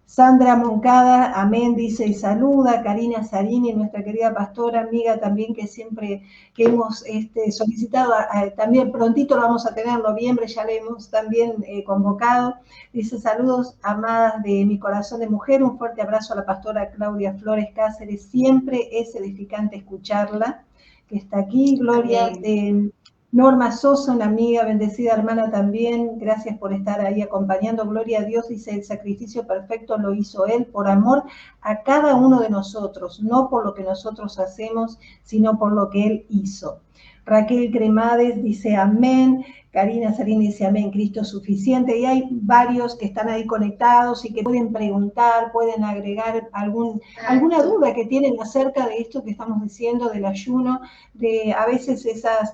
Sandra Moncada, amén, dice y saluda. Karina Sarini, nuestra querida pastora, amiga también que siempre que hemos solicitado, también prontito lo vamos a tener en noviembre, ya le hemos también convocado. Dice saludos, amadas de mi corazón de mujer, un fuerte abrazo a la pastora Claudia Flores Cáceres, siempre es edificante escucharla, que está aquí. Gloria, Norma Sosa, una amiga, bendecida hermana también, gracias por estar ahí acompañando. Gloria a Dios, dice, el sacrificio perfecto lo hizo Él por amor a cada uno de nosotros, no por lo que nosotros hacemos, sino por lo que Él hizo. Raquel Cremades dice amén. Karina Sarini dice amén, Cristo es suficiente. Y hay varios que están ahí conectados y que pueden preguntar, pueden agregar alguna duda que tienen acerca de esto que estamos diciendo, del ayuno, de a veces esas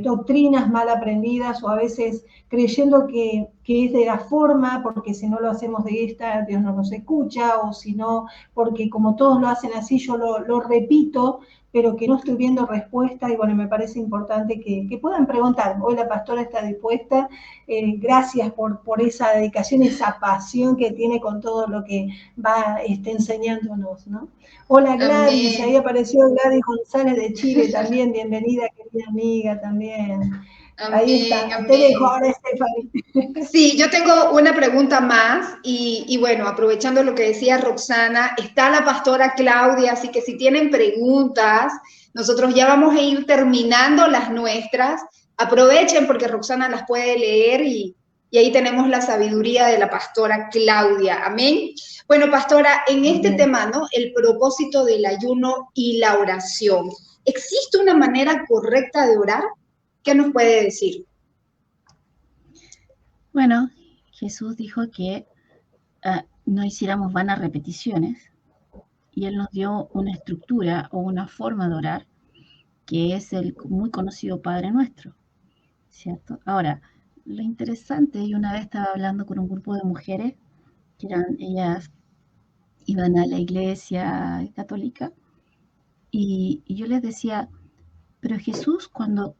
doctrinas mal aprendidas o a veces creyendo que es de la forma, porque si no lo hacemos de esta, Dios no nos escucha, o si no, porque como todos lo hacen así, yo lo repito, pero que no estoy viendo respuesta, y bueno, me parece importante que puedan preguntar. Hoy la pastora está dispuesta, gracias por esa dedicación, esa pasión que tiene con todo lo que va enseñándonos, ¿no? Hola Gladys, Amén. ahí apareció Gladys González de Chile también, bienvenida querida amiga también. Amén, Ahí está, amén. te dejo ahora Stephanie. Sí, yo tengo una pregunta más y bueno, aprovechando lo que decía Roxana, está la pastora Claudia, así que si tienen preguntas, nosotros ya vamos a ir terminando las nuestras. Aprovechen porque Roxana las puede leer y ahí tenemos la sabiduría de la pastora Claudia. Amén. Bueno, pastora, en este tema, ¿no? El propósito del ayuno y la oración. ¿Existe una manera correcta de orar? ¿Qué nos puede decir? Bueno, Jesús dijo que no hiciéramos vanas repeticiones y Él nos dio una estructura o una forma de orar que es el muy conocido Padre Nuestro, ¿cierto? Ahora, lo interesante, y una vez estaba hablando con un grupo de mujeres que ellas iban a la iglesia católica y yo les decía, pero Jesús cuando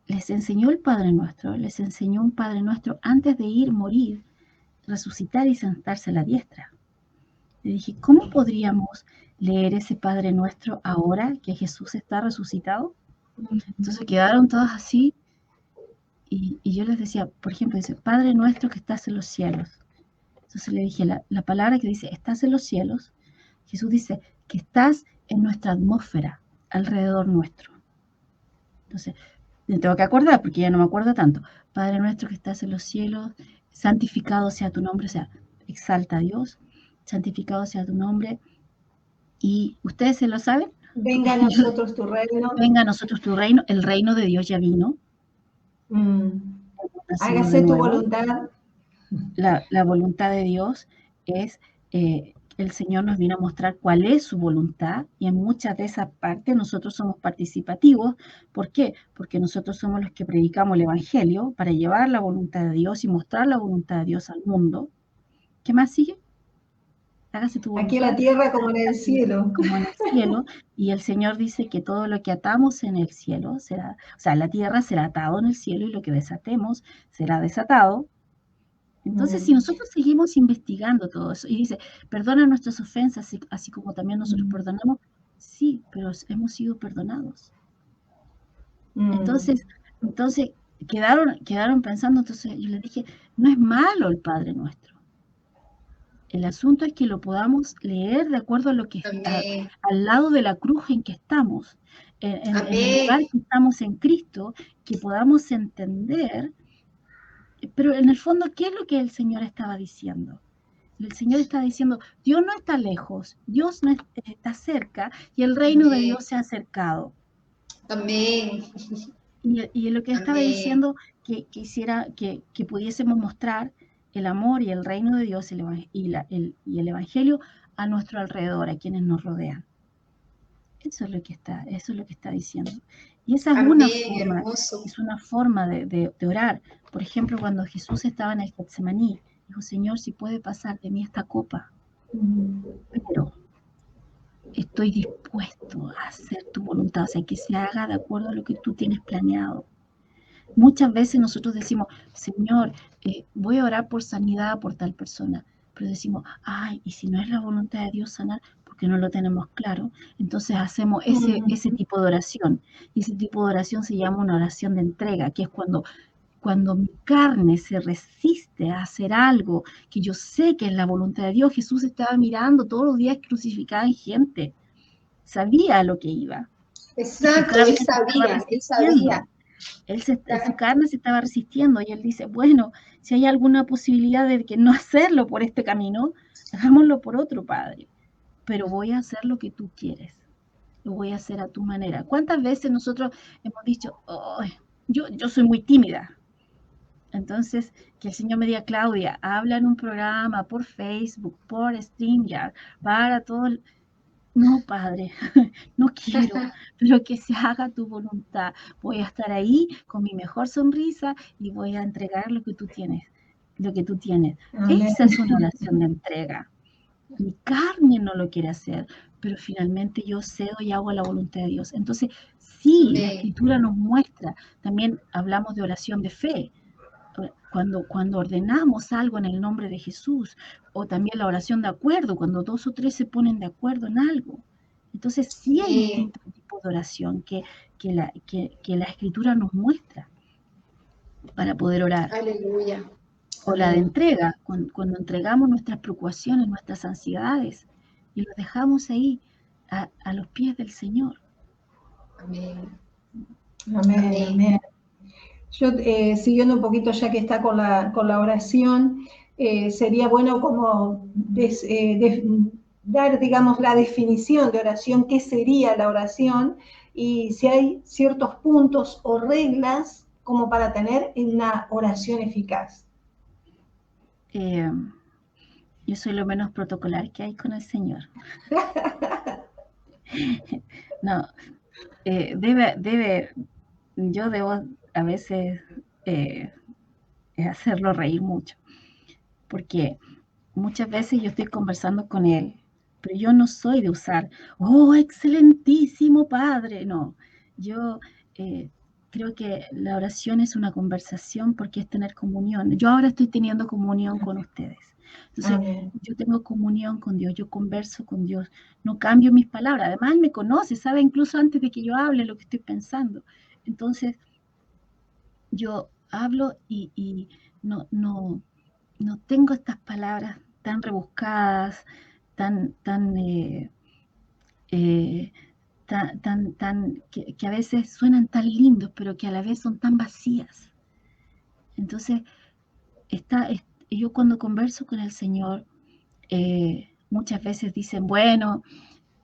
les enseñó el Padre Nuestro, les enseñó un Padre Nuestro antes de ir, morir, resucitar y sentarse a la diestra. Le dije, ¿cómo podríamos leer ese Padre Nuestro ahora que Jesús está resucitado? Entonces quedaron todas así y yo les decía, por ejemplo, dice, Padre Nuestro que estás en los cielos. Entonces le dije, la palabra que dice, estás en los cielos, Jesús dice, que estás en nuestra atmósfera, alrededor nuestro. Entonces, me tengo que acordar porque ya no me acuerdo tanto. Padre Nuestro que estás en los cielos, santificado sea tu nombre, o sea, exalta a Dios, santificado sea tu nombre. ¿Y ustedes se lo saben? Venga a nosotros tu reino. Venga a nosotros tu reino, el reino de Dios ya vino. Hágase tu voluntad. La voluntad de Dios es, el Señor nos vino a mostrar cuál es su voluntad y en muchas de esas partes nosotros somos participativos. ¿Por qué? Porque nosotros somos los que predicamos el Evangelio para llevar la voluntad de Dios y mostrar la voluntad de Dios al mundo. ¿Qué más sigue? Hágase tu voluntad. Aquí en la tierra como en el cielo. Como en el cielo. Y el Señor dice que todo lo que atamos en el cielo será, o sea, la tierra será atado en el cielo y lo que desatemos será desatado Entonces, si nosotros seguimos investigando todo eso, y dice, perdona nuestras ofensas, así como también nosotros perdonamos, sí, pero hemos sido perdonados. Entonces quedaron pensando, entonces yo les dije, no es malo el Padre Nuestro. El asunto es que lo podamos leer de acuerdo a lo que está al lado de la cruz en que estamos, en el lugar que estamos en Cristo, que podamos entender. Pero en el fondo, ¿qué es lo que el Señor estaba diciendo? El Señor está diciendo, Dios no está lejos, Dios no está cerca y el reino de Dios se ha acercado. Amén. Y lo que estaba diciendo, que pudiésemos mostrar el amor y el reino de Dios y el Evangelio a nuestro alrededor, a quienes nos rodean. Eso es lo que está diciendo. Y esa es una forma de orar. Por ejemplo, cuando Jesús estaba en el Getsemaní, dijo, Señor, si puede pasar de mí esta copa, pero estoy dispuesto a hacer tu voluntad, o sea, que se haga de acuerdo a lo que tú tienes planeado. Muchas veces nosotros decimos, Señor, voy a orar por sanidad por tal persona, pero decimos, ay, y si no es la voluntad de Dios sanar, porque no lo tenemos claro, entonces hacemos ese tipo de oración. Y ese tipo de oración se llama una oración de entrega, que es cuando mi carne se resiste a hacer algo que yo sé que es la voluntad de Dios. Jesús estaba mirando todos los días crucificaban gente, sabía lo que iba. Exacto, él sabía. Su carne se estaba resistiendo y él dice, bueno, si hay alguna posibilidad de que no hacerlo por este camino, hagámoslo por otro, Padre. Pero voy a hacer lo que tú quieres. Lo voy a hacer a tu manera. ¿Cuántas veces nosotros hemos dicho, oh, yo soy muy tímida? Entonces, que el Señor me diga, Claudia, habla en un programa por Facebook, por StreamYard, para todo el... No, Padre, no quiero, pero que se haga tu voluntad. Voy a estar ahí con mi mejor sonrisa y voy a entregar lo que tú tienes. Amén. Esa es una oración de entrega. Mi carne no lo quiere hacer, pero finalmente yo cedo y hago la voluntad de Dios. Entonces, sí, amén. La Escritura nos muestra, también hablamos de oración de fe. Cuando ordenamos algo en el nombre de Jesús, o también la oración de acuerdo, cuando 2 o 3 se ponen de acuerdo en algo. Entonces sí hay distintos tipos de oración que la Escritura nos muestra para poder orar. Aleluya. O la de entrega, cuando entregamos nuestras preocupaciones, nuestras ansiedades, y los dejamos ahí a los pies del Señor. Amén. Amén, amén. Yo, siguiendo un poquito ya que está con la oración, sería bueno como dar, digamos, la definición de oración, qué sería la oración, y si hay ciertos puntos o reglas como para tener una oración eficaz. Yo soy lo menos protocolar que hay con el Señor. No, yo debo a veces hacerlo reír mucho, porque muchas veces yo estoy conversando con él, pero yo no soy de usar, oh, excelentísimo Padre, no, yo creo que la oración es una conversación porque es tener comunión. Yo ahora estoy teniendo comunión con ustedes. Entonces, amén. Yo tengo comunión con Dios, yo converso con Dios, no cambio mis palabras. Además, Él me conoce, sabe incluso antes de que yo hable lo que estoy pensando. Entonces, yo hablo y no tengo estas palabras tan rebuscadas, que a veces suenan tan lindos, pero que a la vez son tan vacías. Entonces, yo cuando converso con el Señor, muchas veces dicen, bueno,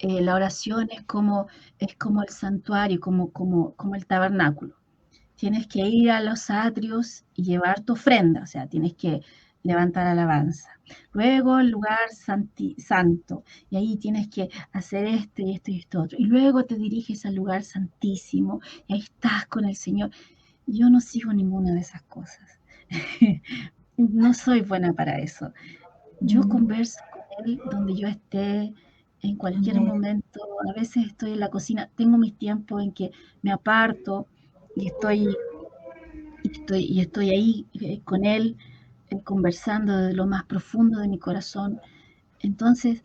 la oración es como el santuario, como el tabernáculo. Tienes que ir a los atrios y llevar tu ofrenda, o sea, tienes que levantar alabanza. Luego el lugar santo, y ahí tienes que hacer esto y esto y esto otro. Y luego te diriges al lugar santísimo, y ahí estás con el Señor. Yo no sigo ninguna de esas cosas. No soy buena para eso. Yo converso con Él donde yo esté, en cualquier momento. A veces estoy en la cocina, tengo mis tiempos en que me aparto, y estoy ahí con Él, conversando desde lo más profundo de mi corazón. Entonces,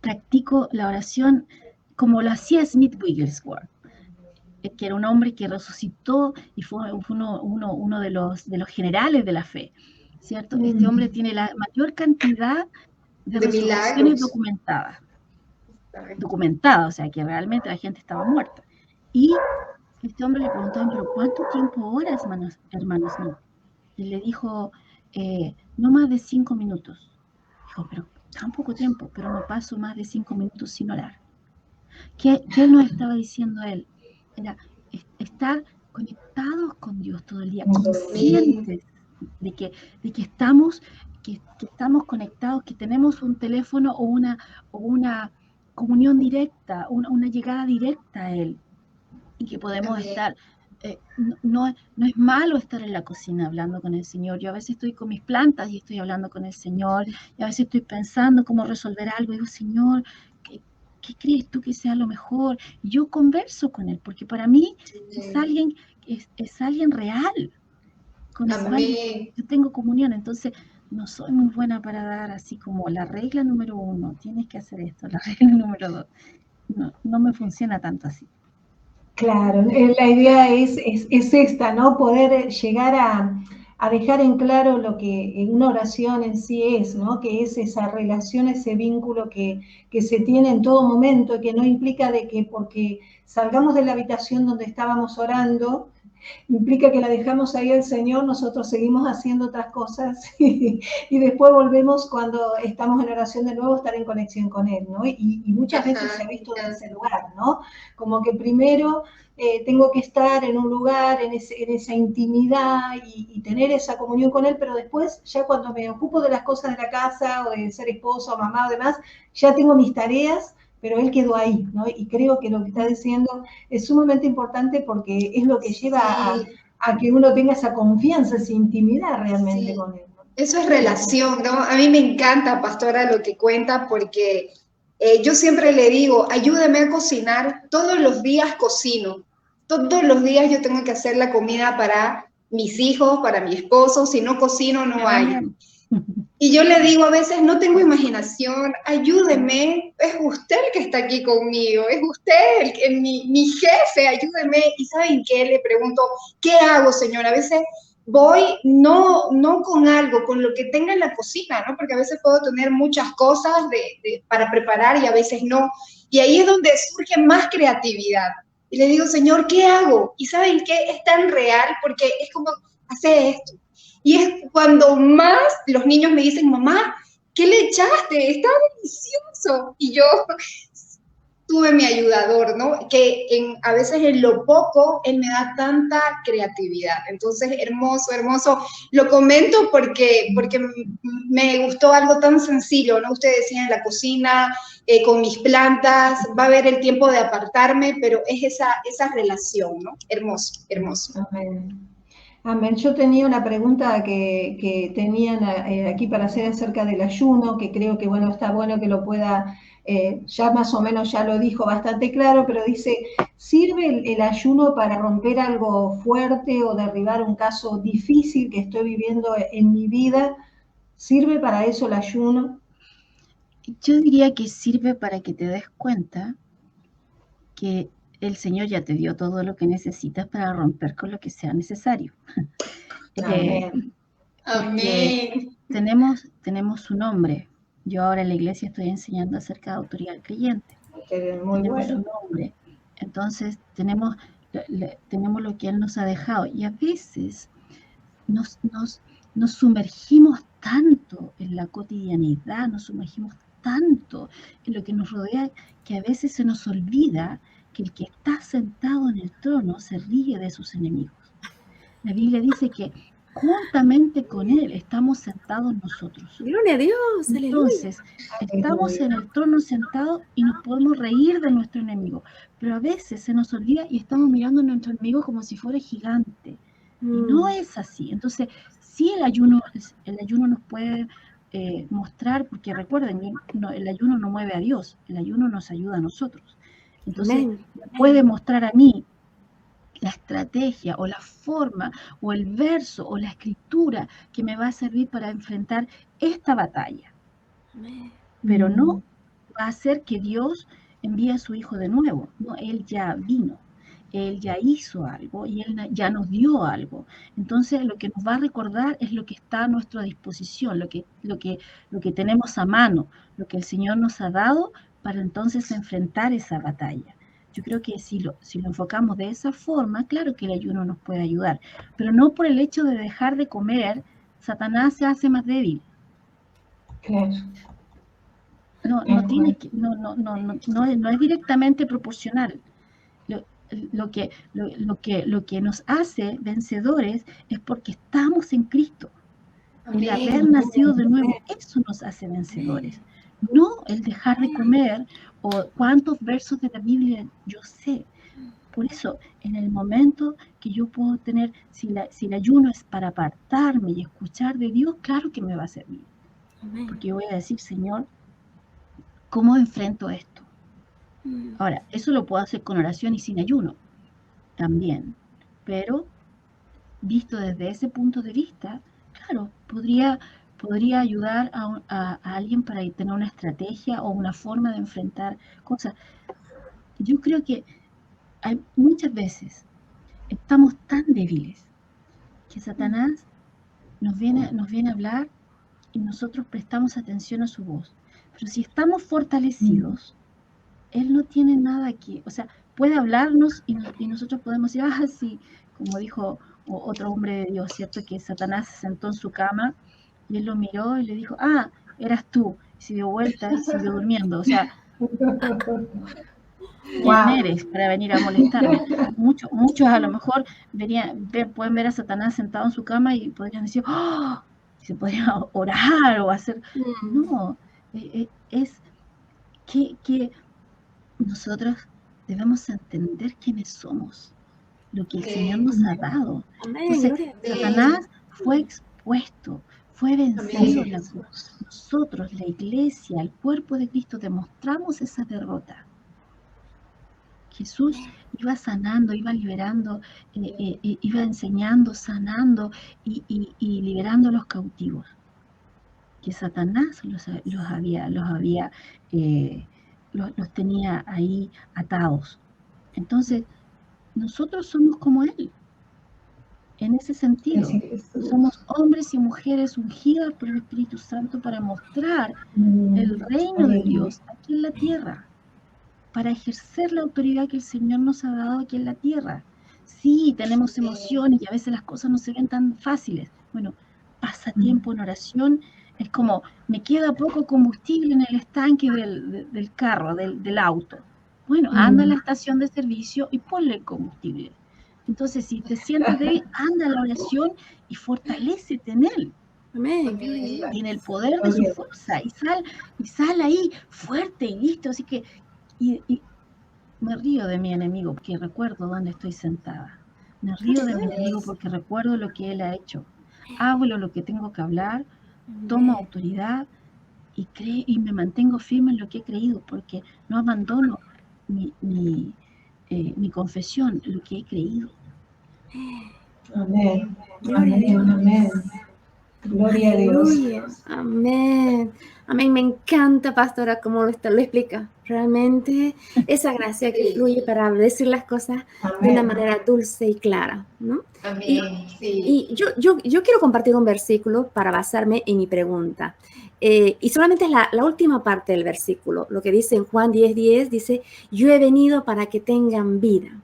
practico la oración como lo hacía Smith Wigglesworth, que era un hombre que resucitó y fue uno de los generales de la fe, ¿cierto? Este hombre tiene la mayor cantidad de resurrecciones documentadas, o sea, que realmente la gente estaba muerta. Y este hombre le preguntó, pero ¿cuánto tiempo oras, hermano Smith? Y le dijo, no más de 5 minutos. Dijo, pero tan poco tiempo, pero no paso más de 5 minutos sin orar. ¿Qué él nos estaba diciendo a él? Era estar conectados con Dios todo el día, conscientes de que estamos conectados, que tenemos un teléfono o una comunión directa, una llegada directa a Él, y que podemos estar. No es malo estar en la cocina hablando con el Señor. Yo a veces estoy con mis plantas y estoy hablando con el Señor, y a veces estoy pensando cómo resolver algo, y digo, Señor, ¿qué crees tú que sea lo mejor? Y yo converso con Él, porque para mí es alguien real, con el cual yo tengo comunión. Entonces, no soy muy buena para dar así como la regla número 1, tienes que hacer esto, la regla número 2. No me funciona tanto así. Claro, la idea es esta, ¿no? Poder llegar a dejar en claro lo que en una oración en sí es, ¿no? Que es esa relación, ese vínculo que se tiene en todo momento, y que no implica de que porque salgamos de la habitación donde estábamos orando, implica que la dejamos ahí al Señor, nosotros seguimos haciendo otras cosas y después volvemos cuando estamos en oración de nuevo a estar en conexión con Él, ¿no? Y muchas veces se ha visto en ese lugar, ¿no? Como que primero tengo que estar en un lugar, en esa intimidad y tener esa comunión con Él, pero después ya cuando me ocupo de las cosas de la casa o de ser esposa o mamá o demás, ya tengo mis tareas, pero Él quedó ahí, ¿no? Y creo que lo que está diciendo es sumamente importante porque es lo que lleva a que uno tenga esa confianza, esa intimidad realmente con Él, ¿no? Eso es relación, ¿no? A mí me encanta, pastora, lo que cuenta, porque yo siempre le digo, ayúdeme a cocinar, todos los días cocino, todos los días yo tengo que hacer la comida para mis hijos, para mi esposo, si no cocino no hay. Y yo le digo a veces, no tengo imaginación, ayúdeme, es usted el que está aquí conmigo, es usted mi jefe, ayúdeme. ¿Y saben qué? Le pregunto, ¿qué hago, Señor? A veces voy no con algo, con lo que tenga en la cocina, ¿no? Porque a veces puedo tener muchas cosas para preparar y a veces no. Y ahí es donde surge más creatividad. Y le digo, Señor, ¿qué hago? Y ¿saben qué? Es tan real porque es como, hace esto. Y es cuando más los niños me dicen, mamá, ¿qué le echaste? Está delicioso. Y yo tuve mi ayudador, ¿no? Que a veces en lo poco él me da tanta creatividad. Entonces, hermoso, hermoso. Lo comento porque me gustó algo tan sencillo, ¿no? Usted decía en la cocina, con mis plantas, va a haber el tiempo de apartarme, pero es esa relación, ¿no? Hermoso, hermoso. Amén. Amén. Yo tenía una pregunta que tenían aquí para hacer acerca del ayuno, que creo que, bueno, está bueno que lo pueda, ya más o menos ya lo dijo bastante claro, pero dice, ¿sirve el ayuno para romper algo fuerte o derribar un caso difícil que estoy viviendo en mi vida? ¿Sirve para eso el ayuno? Yo diría que sirve para que te des cuenta que el Señor ya te dio todo lo que necesitas para romper con lo que sea necesario. Amén. Amén. Tenemos un nombre. Yo ahora en la iglesia estoy enseñando acerca de autoridad al creyente. Muy tenemos bueno. un nombre. Entonces tenemos lo que Él nos ha dejado. Y a veces nos sumergimos tanto en la cotidianidad, nos sumergimos tanto en lo que nos rodea, que a veces se nos olvida que el que está sentado en el trono se ríe de sus enemigos. La Biblia dice que juntamente con Él estamos sentados nosotros. Gloria a Dios, entonces, estamos en el trono sentados y nos podemos reír de nuestro enemigo, pero a veces se nos olvida y estamos mirando a nuestro enemigo como si fuera gigante. Y no es así. Entonces, sí el ayuno nos puede mostrar, porque recuerden, el ayuno no mueve a Dios, el ayuno nos ayuda a nosotros. Entonces, puede mostrar a mí la estrategia o la forma o el verso o la escritura que me va a servir para enfrentar esta batalla. Pero no va a hacer que Dios envíe a su Hijo de nuevo. No, Él ya vino. Él ya hizo algo y Él ya nos dio algo. Entonces lo que nos va a recordar es lo que está a nuestra disposición, lo que tenemos a mano, lo que el Señor nos ha dado para entonces enfrentar esa batalla. Yo creo que si lo enfocamos de esa forma, claro que el ayuno nos puede ayudar, pero no por el hecho de dejar de comer, Satanás se hace más débil. Claro. No es directamente proporcional. Lo que nos hace vencedores es porque estamos en Cristo. El haber nacido de nuevo, eso nos hace vencedores. No el dejar de comer o cuántos versos de la Biblia yo sé. Por eso, en el momento que yo puedo tener, si el ayuno es para apartarme y escuchar de Dios, claro que me va a servir. Porque yo voy a decir, Señor, ¿cómo enfrento esto? Ahora, eso lo puedo hacer con oración y sin ayuno también, pero visto desde ese punto de vista, claro, podría ayudar a alguien para tener una estrategia o una forma de enfrentar cosas. Yo creo que muchas veces estamos tan débiles que Satanás nos viene a hablar y nosotros prestamos atención a su voz. Pero si estamos fortalecidos, Él no tiene nada que, o sea, puede hablarnos y nosotros podemos decir, sí, como dijo otro hombre de Dios, ¿cierto? Que Satanás se sentó en su cama y él lo miró y le dijo, eras tú, y se dio vuelta y siguió durmiendo, o sea, ¿quién eres para venir a molestarme? Muchos a lo mejor pueden ver a Satanás sentado en su cama y podrían decir, se podrían orar o hacer, no, es que nosotros debemos entender quiénes somos, lo que el Señor nos ha dado. Entonces, Satanás fue expuesto, fue vencido en la cruz. Nosotros, la iglesia, el cuerpo de Cristo, demostramos esa derrota. Jesús iba sanando, iba liberando, iba enseñando, sanando y liberando a los cautivos. Que Satanás los tenía ahí atados. Entonces, nosotros somos como Él. En ese sentido, somos hombres y mujeres ungidas por el Espíritu Santo para mostrar el reino de Dios aquí en la tierra, para ejercer la autoridad que el Señor nos ha dado aquí en la tierra. Sí, tenemos emociones y a veces las cosas no se ven tan fáciles. Bueno, pasa tiempo en oración. Es como, me queda poco combustible en el estanque del carro, del auto. Bueno, anda a la estación de servicio y ponle combustible. Entonces, si te sientes débil, anda a la oración y fortalécete en Él. Amén. En el poder de su fuerza. Y sal ahí fuerte y listo. Así que, y me río de mi enemigo porque recuerdo dónde estoy sentada. Me río de mi enemigo porque recuerdo lo que él ha hecho. Hablo lo que tengo que hablar, tomo autoridad y me mantengo firme en lo que he creído, porque no abandono mi confesión, lo que he creído. Amén, amén, amén. Gloria a Dios. Amén. Amén. Me encanta, pastora, cómo lo explica. Realmente esa gracia que fluye para decir las cosas de una manera dulce y clara, ¿no? Amén. Y yo quiero compartir un versículo para basarme en mi pregunta. Y solamente es la última parte del versículo. Lo que dice en Juan 10:10, dice, yo he venido para que tengan vida.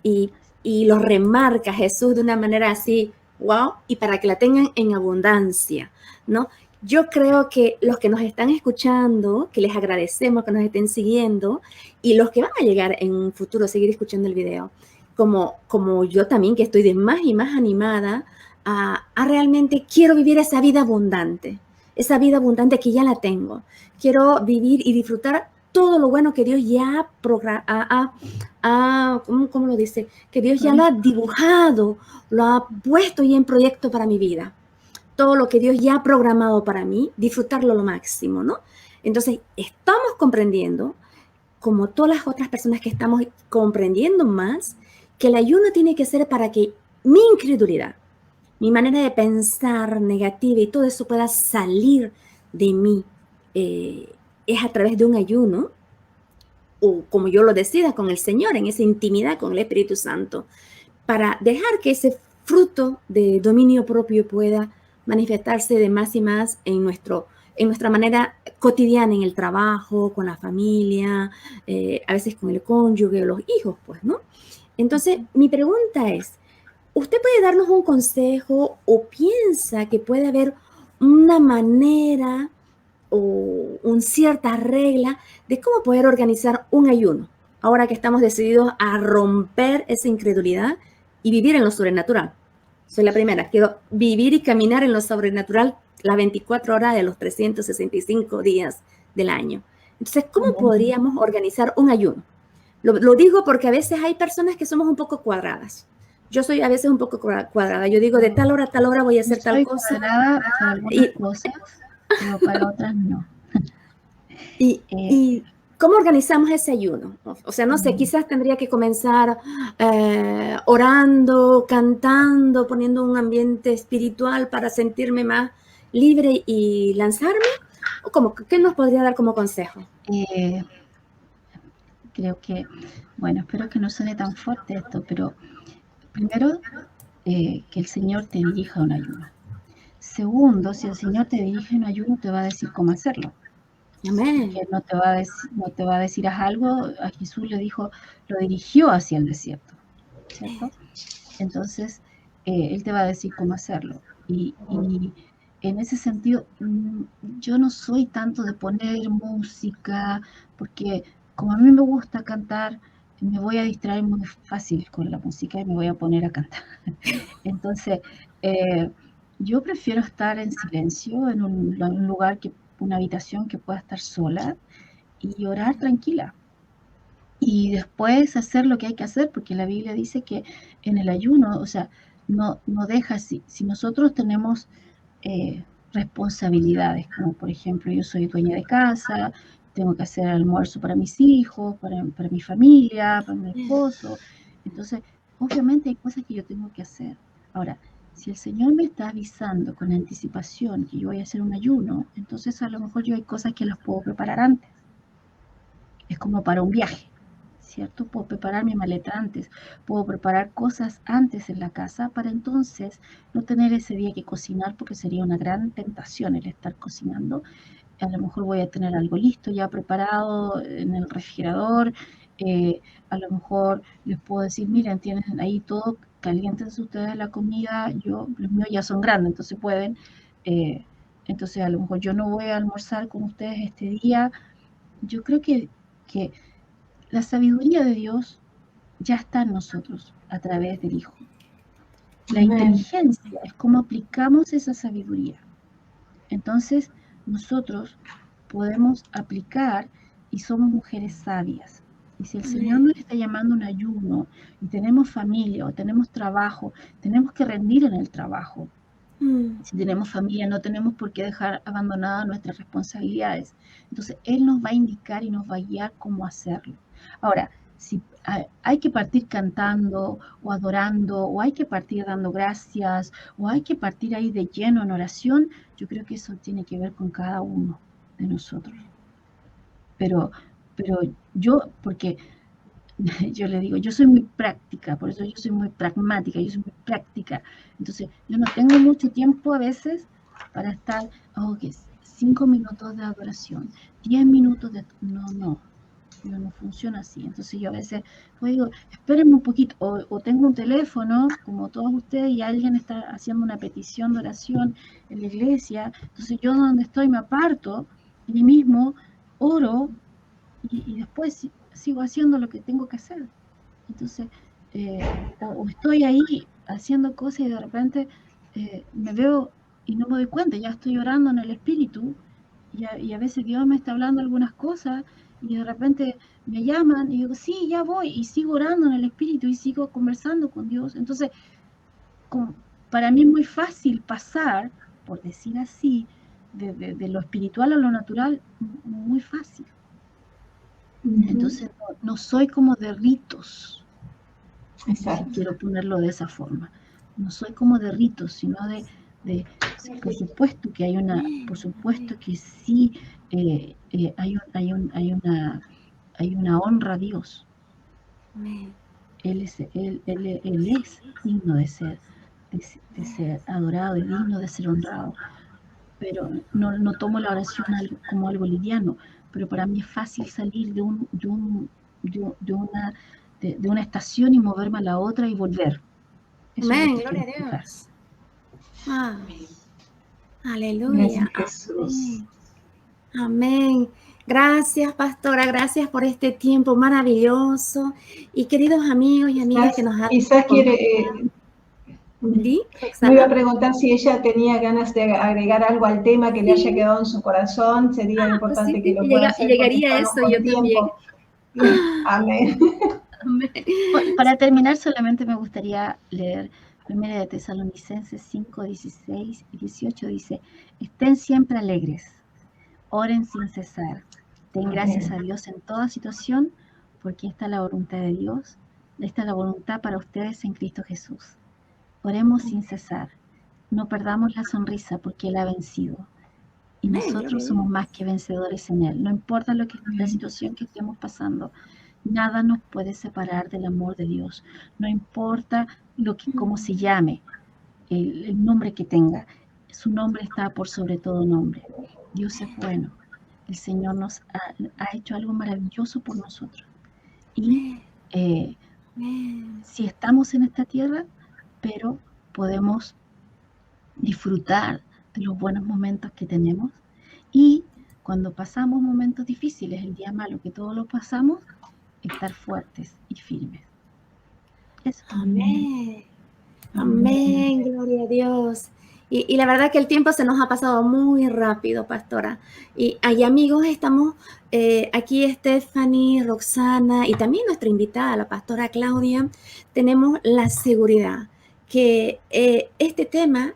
Y lo remarca Jesús de una manera así, wow, y para que la tengan en abundancia, ¿no? Yo creo que los que nos están escuchando, que les agradecemos que nos estén siguiendo, y los que van a llegar en un futuro a seguir escuchando el video, como yo también, que estoy de más y más animada a realmente quiero vivir esa vida abundante que ya la tengo. Quiero vivir y disfrutar todo lo bueno que Dios ya ¿cómo lo dice? Que Dios ya lo ha dibujado, lo ha puesto ya en proyecto para mi vida. Todo lo que Dios ya ha programado para mí, disfrutarlo lo máximo, ¿no? Entonces, estamos comprendiendo, como todas las otras personas que estamos comprendiendo más, que el ayuno tiene que ser para que mi incredulidad, mi manera de pensar negativa y todo eso pueda salir de mí, es a través de un ayuno, o como yo lo decida con el Señor, en esa intimidad con el Espíritu Santo, para dejar que ese fruto de dominio propio pueda manifestarse de más y más en nuestra manera cotidiana, en el trabajo, con la familia, a veces con el cónyuge o los hijos, pues, ¿no? Entonces, mi pregunta es, ¿usted puede darnos un consejo o piensa que puede haber una manera o una cierta regla de cómo poder organizar un ayuno, ahora que estamos decididos a romper esa incredulidad y vivir en lo sobrenatural? Soy la primera, quiero vivir y caminar en lo sobrenatural las 24 horas de los 365 días del año. Entonces, ¿cómo podríamos organizar un ayuno? Lo digo porque a veces hay personas que somos un poco cuadradas. Yo soy a veces un poco cuadrada. Yo digo, de tal hora a tal hora voy a hacer tal cosa. Soy cuadrada para algunas cosas, pero para otras no. ¿Y cómo organizamos ese ayuno? O sea, no sé, quizás tendría que comenzar orando, cantando, poniendo un ambiente espiritual para sentirme más libre y lanzarme. ¿O cómo? ¿Qué nos podría dar como consejo? Creo que, bueno, espero que no suene tan fuerte esto, pero primero, que el Señor te dirija a un ayuno. Segundo, si el Señor te dirige a un ayuno, te va a decir cómo hacerlo. Amén. Porque no te va a decir haz algo. A Jesús le dijo, lo dirigió hacia el desierto, ¿cierto? Entonces, Él te va a decir cómo hacerlo. Y en ese sentido, yo no soy tanto de poner música, porque como a mí me gusta cantar, me voy a distraer muy fácil con la música y me voy a poner a cantar. Entonces, yo prefiero estar en silencio en un lugar, una habitación que pueda estar sola y orar tranquila. Y después hacer lo que hay que hacer, porque la Biblia dice que en el ayuno, o sea, no deja, si nosotros tenemos responsabilidades, como por ejemplo yo soy dueña de casa, tengo que hacer almuerzo para mis hijos, para mi familia, para mi esposo, entonces obviamente hay cosas que yo tengo que hacer. Ahora, si el Señor me está avisando con anticipación que yo voy a hacer un ayuno, entonces a lo mejor yo hay cosas que las puedo preparar antes. Es como para un viaje, ¿cierto? Puedo preparar mi maleta antes, puedo preparar cosas antes en la casa para entonces no tener ese día que cocinar, porque sería una gran tentación el estar cocinando. A lo mejor voy a tener algo listo ya preparado en el refrigerador, a lo mejor les puedo decir, miren, tienen ahí todo, caliéntense ustedes la comida, los míos ya son grandes, entonces pueden, entonces a lo mejor yo no voy a almorzar con ustedes este día. Yo creo que la sabiduría de Dios ya está en nosotros a través del Hijo. La inteligencia es cómo aplicamos esa sabiduría. Entonces, nosotros podemos aplicar y somos mujeres sabias. Y si el Señor nos está llamando a un ayuno y tenemos familia o tenemos trabajo, tenemos que rendir en el trabajo. Si tenemos familia, no tenemos por qué dejar abandonadas nuestras responsabilidades. Entonces, Él nos va a indicar y nos va a guiar cómo hacerlo. Ahora, si hay que partir cantando o adorando, o hay que partir dando gracias, o hay que partir ahí de lleno en oración, yo creo que eso tiene que ver con cada uno de nosotros. Pero yo, porque yo le digo, yo soy muy práctica, por eso yo soy muy pragmática, yo soy muy práctica. Entonces, yo no tengo mucho tiempo a veces para estar, 5 minutos de adoración, 10 minutos de... No funciona así. Entonces yo a veces digo, espérenme un poquito, o tengo un teléfono, como todos ustedes, y alguien está haciendo una petición de oración en la iglesia, entonces yo donde estoy me aparto, y mí mismo oro, y después sigo haciendo lo que tengo que hacer. Entonces, o estoy ahí haciendo cosas y de repente me veo y no me doy cuenta, ya estoy orando en el espíritu y a veces Dios me está hablando algunas cosas y de repente me llaman y digo, sí, ya voy, y sigo orando en el espíritu y sigo conversando con Dios. Entonces, para mí es muy fácil pasar, por decir así, de lo espiritual a lo natural, muy fácil. Entonces no soy como de ritos. Exacto. Si quiero ponerlo de esa forma. No soy como de ritos, sino por supuesto que por supuesto que sí, hay una honra a Dios. Amén. Él es digno de ser adorado y digno de ser honrado. Pero no tomo la oración como algo liviano, pero para mí es fácil salir de una estación y moverme a la otra y volver. Eso es lo Amén, que quiero gloria a explicar. Dios. Ah, Gracias, aleluya. Jesús. Amén. Gracias, pastora. Gracias por este tiempo maravilloso. Y queridos amigos y amigas que nos han Quizás quiere... ¿Sí, me iba a Roxana? preguntar si ella tenía ganas de agregar algo al tema que le haya quedado en su corazón. Sería Pues sí, importante que sí, lo pueda hacer porque llegaría a estamos eso con yo también. tiempo. Amén. Amén. Para terminar, solamente me gustaría leer 1 de Tesalonicenses 5, 16 y 18. Dice: estén siempre alegres, oren sin cesar, den gracias a Dios en toda situación, porque esta es la voluntad de Dios, esta es la voluntad para ustedes en Cristo Jesús. Oremos sin cesar, no perdamos la sonrisa porque Él ha vencido. Y nosotros somos más que vencedores en Él. No importa la situación que estemos pasando, nada nos puede separar del amor de Dios. No importa cómo se llame, el nombre que tenga. Su nombre está por sobre todo nombre. Dios es bueno. El Señor nos ha hecho algo maravilloso por nosotros. Y si estamos en esta tierra, pero podemos disfrutar de los buenos momentos que tenemos, y cuando pasamos momentos difíciles, el día malo que todos lo pasamos, estar fuertes y firmes. Eso. Amén. Amén, gloria a Dios. Y la verdad que el tiempo se nos ha pasado muy rápido, pastora. Y amigos, estamos aquí Stephanie, Roxana y también nuestra invitada, la pastora Claudia. Tenemos la seguridad que este tema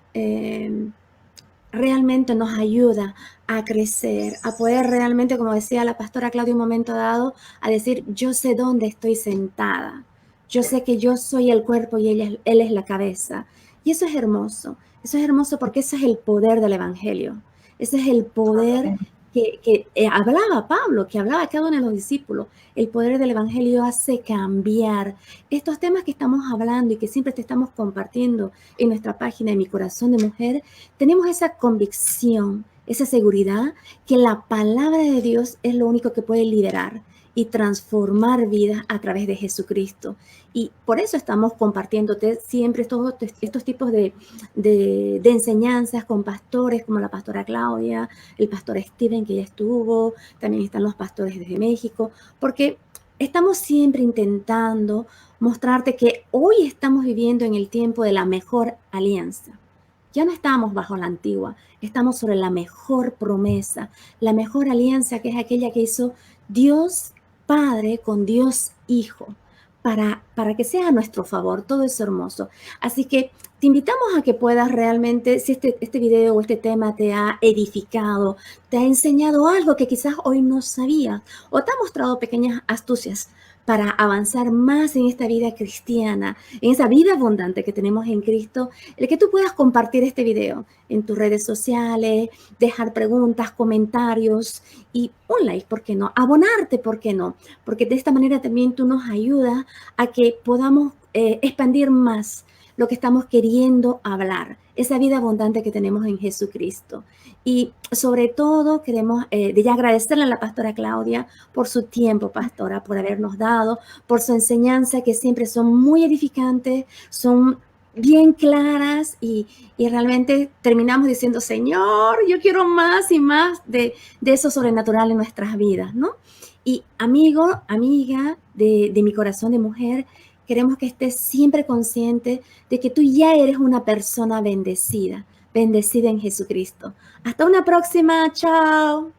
realmente nos ayuda a crecer, a poder realmente, como decía la pastora Claudia un momento dado, a decir, yo sé dónde estoy sentada. Yo sé que yo soy el cuerpo y él es la cabeza. Y eso es hermoso. Eso es hermoso porque ese es el poder del Evangelio. Ese es el poder que hablaba Pablo, que hablaba cada uno de los discípulos. El poder del Evangelio hace cambiar. Estos temas que estamos hablando y que siempre te estamos compartiendo en nuestra página de Mi Corazón de Mujer, tenemos esa convicción, esa seguridad que la palabra de Dios es lo único que puede liderar y transformar vidas a través de Jesucristo. Y por eso estamos compartiéndote siempre estos tipos de enseñanzas con pastores como la pastora Claudia, el pastor Steven que ya estuvo, también están los pastores desde México, porque estamos siempre intentando mostrarte que hoy estamos viviendo en el tiempo de la mejor alianza. Ya no estamos bajo la antigua, estamos sobre la mejor promesa, la mejor alianza, que es aquella que hizo Dios Padre con Dios Hijo, para que sea a nuestro favor. Todo es hermoso. Así que te invitamos a que puedas realmente, si este video o este tema te ha edificado, te ha enseñado algo que quizás hoy no sabías, o te ha mostrado pequeñas astucias para avanzar más en esta vida cristiana, en esa vida abundante que tenemos en Cristo, el que tú puedas compartir este video en tus redes sociales, dejar preguntas, comentarios y un like, ¿por qué no? Abonarte, ¿por qué no? Porque de esta manera también tú nos ayudas a que podamos expandir más lo que estamos queriendo hablar, esa vida abundante que tenemos en Jesucristo. Y sobre todo queremos de ya agradecerle a la pastora Claudia por su tiempo, pastora, por habernos dado, por su enseñanza, que siempre son muy edificantes, son bien claras y realmente terminamos diciendo, Señor, yo quiero más y más de eso sobrenatural en nuestras vidas, ¿no? Y amigo, amiga de Mi Corazón de Mujer, queremos que estés siempre consciente de que tú ya eres una persona bendecida, bendecida en Jesucristo. Hasta una próxima, chao.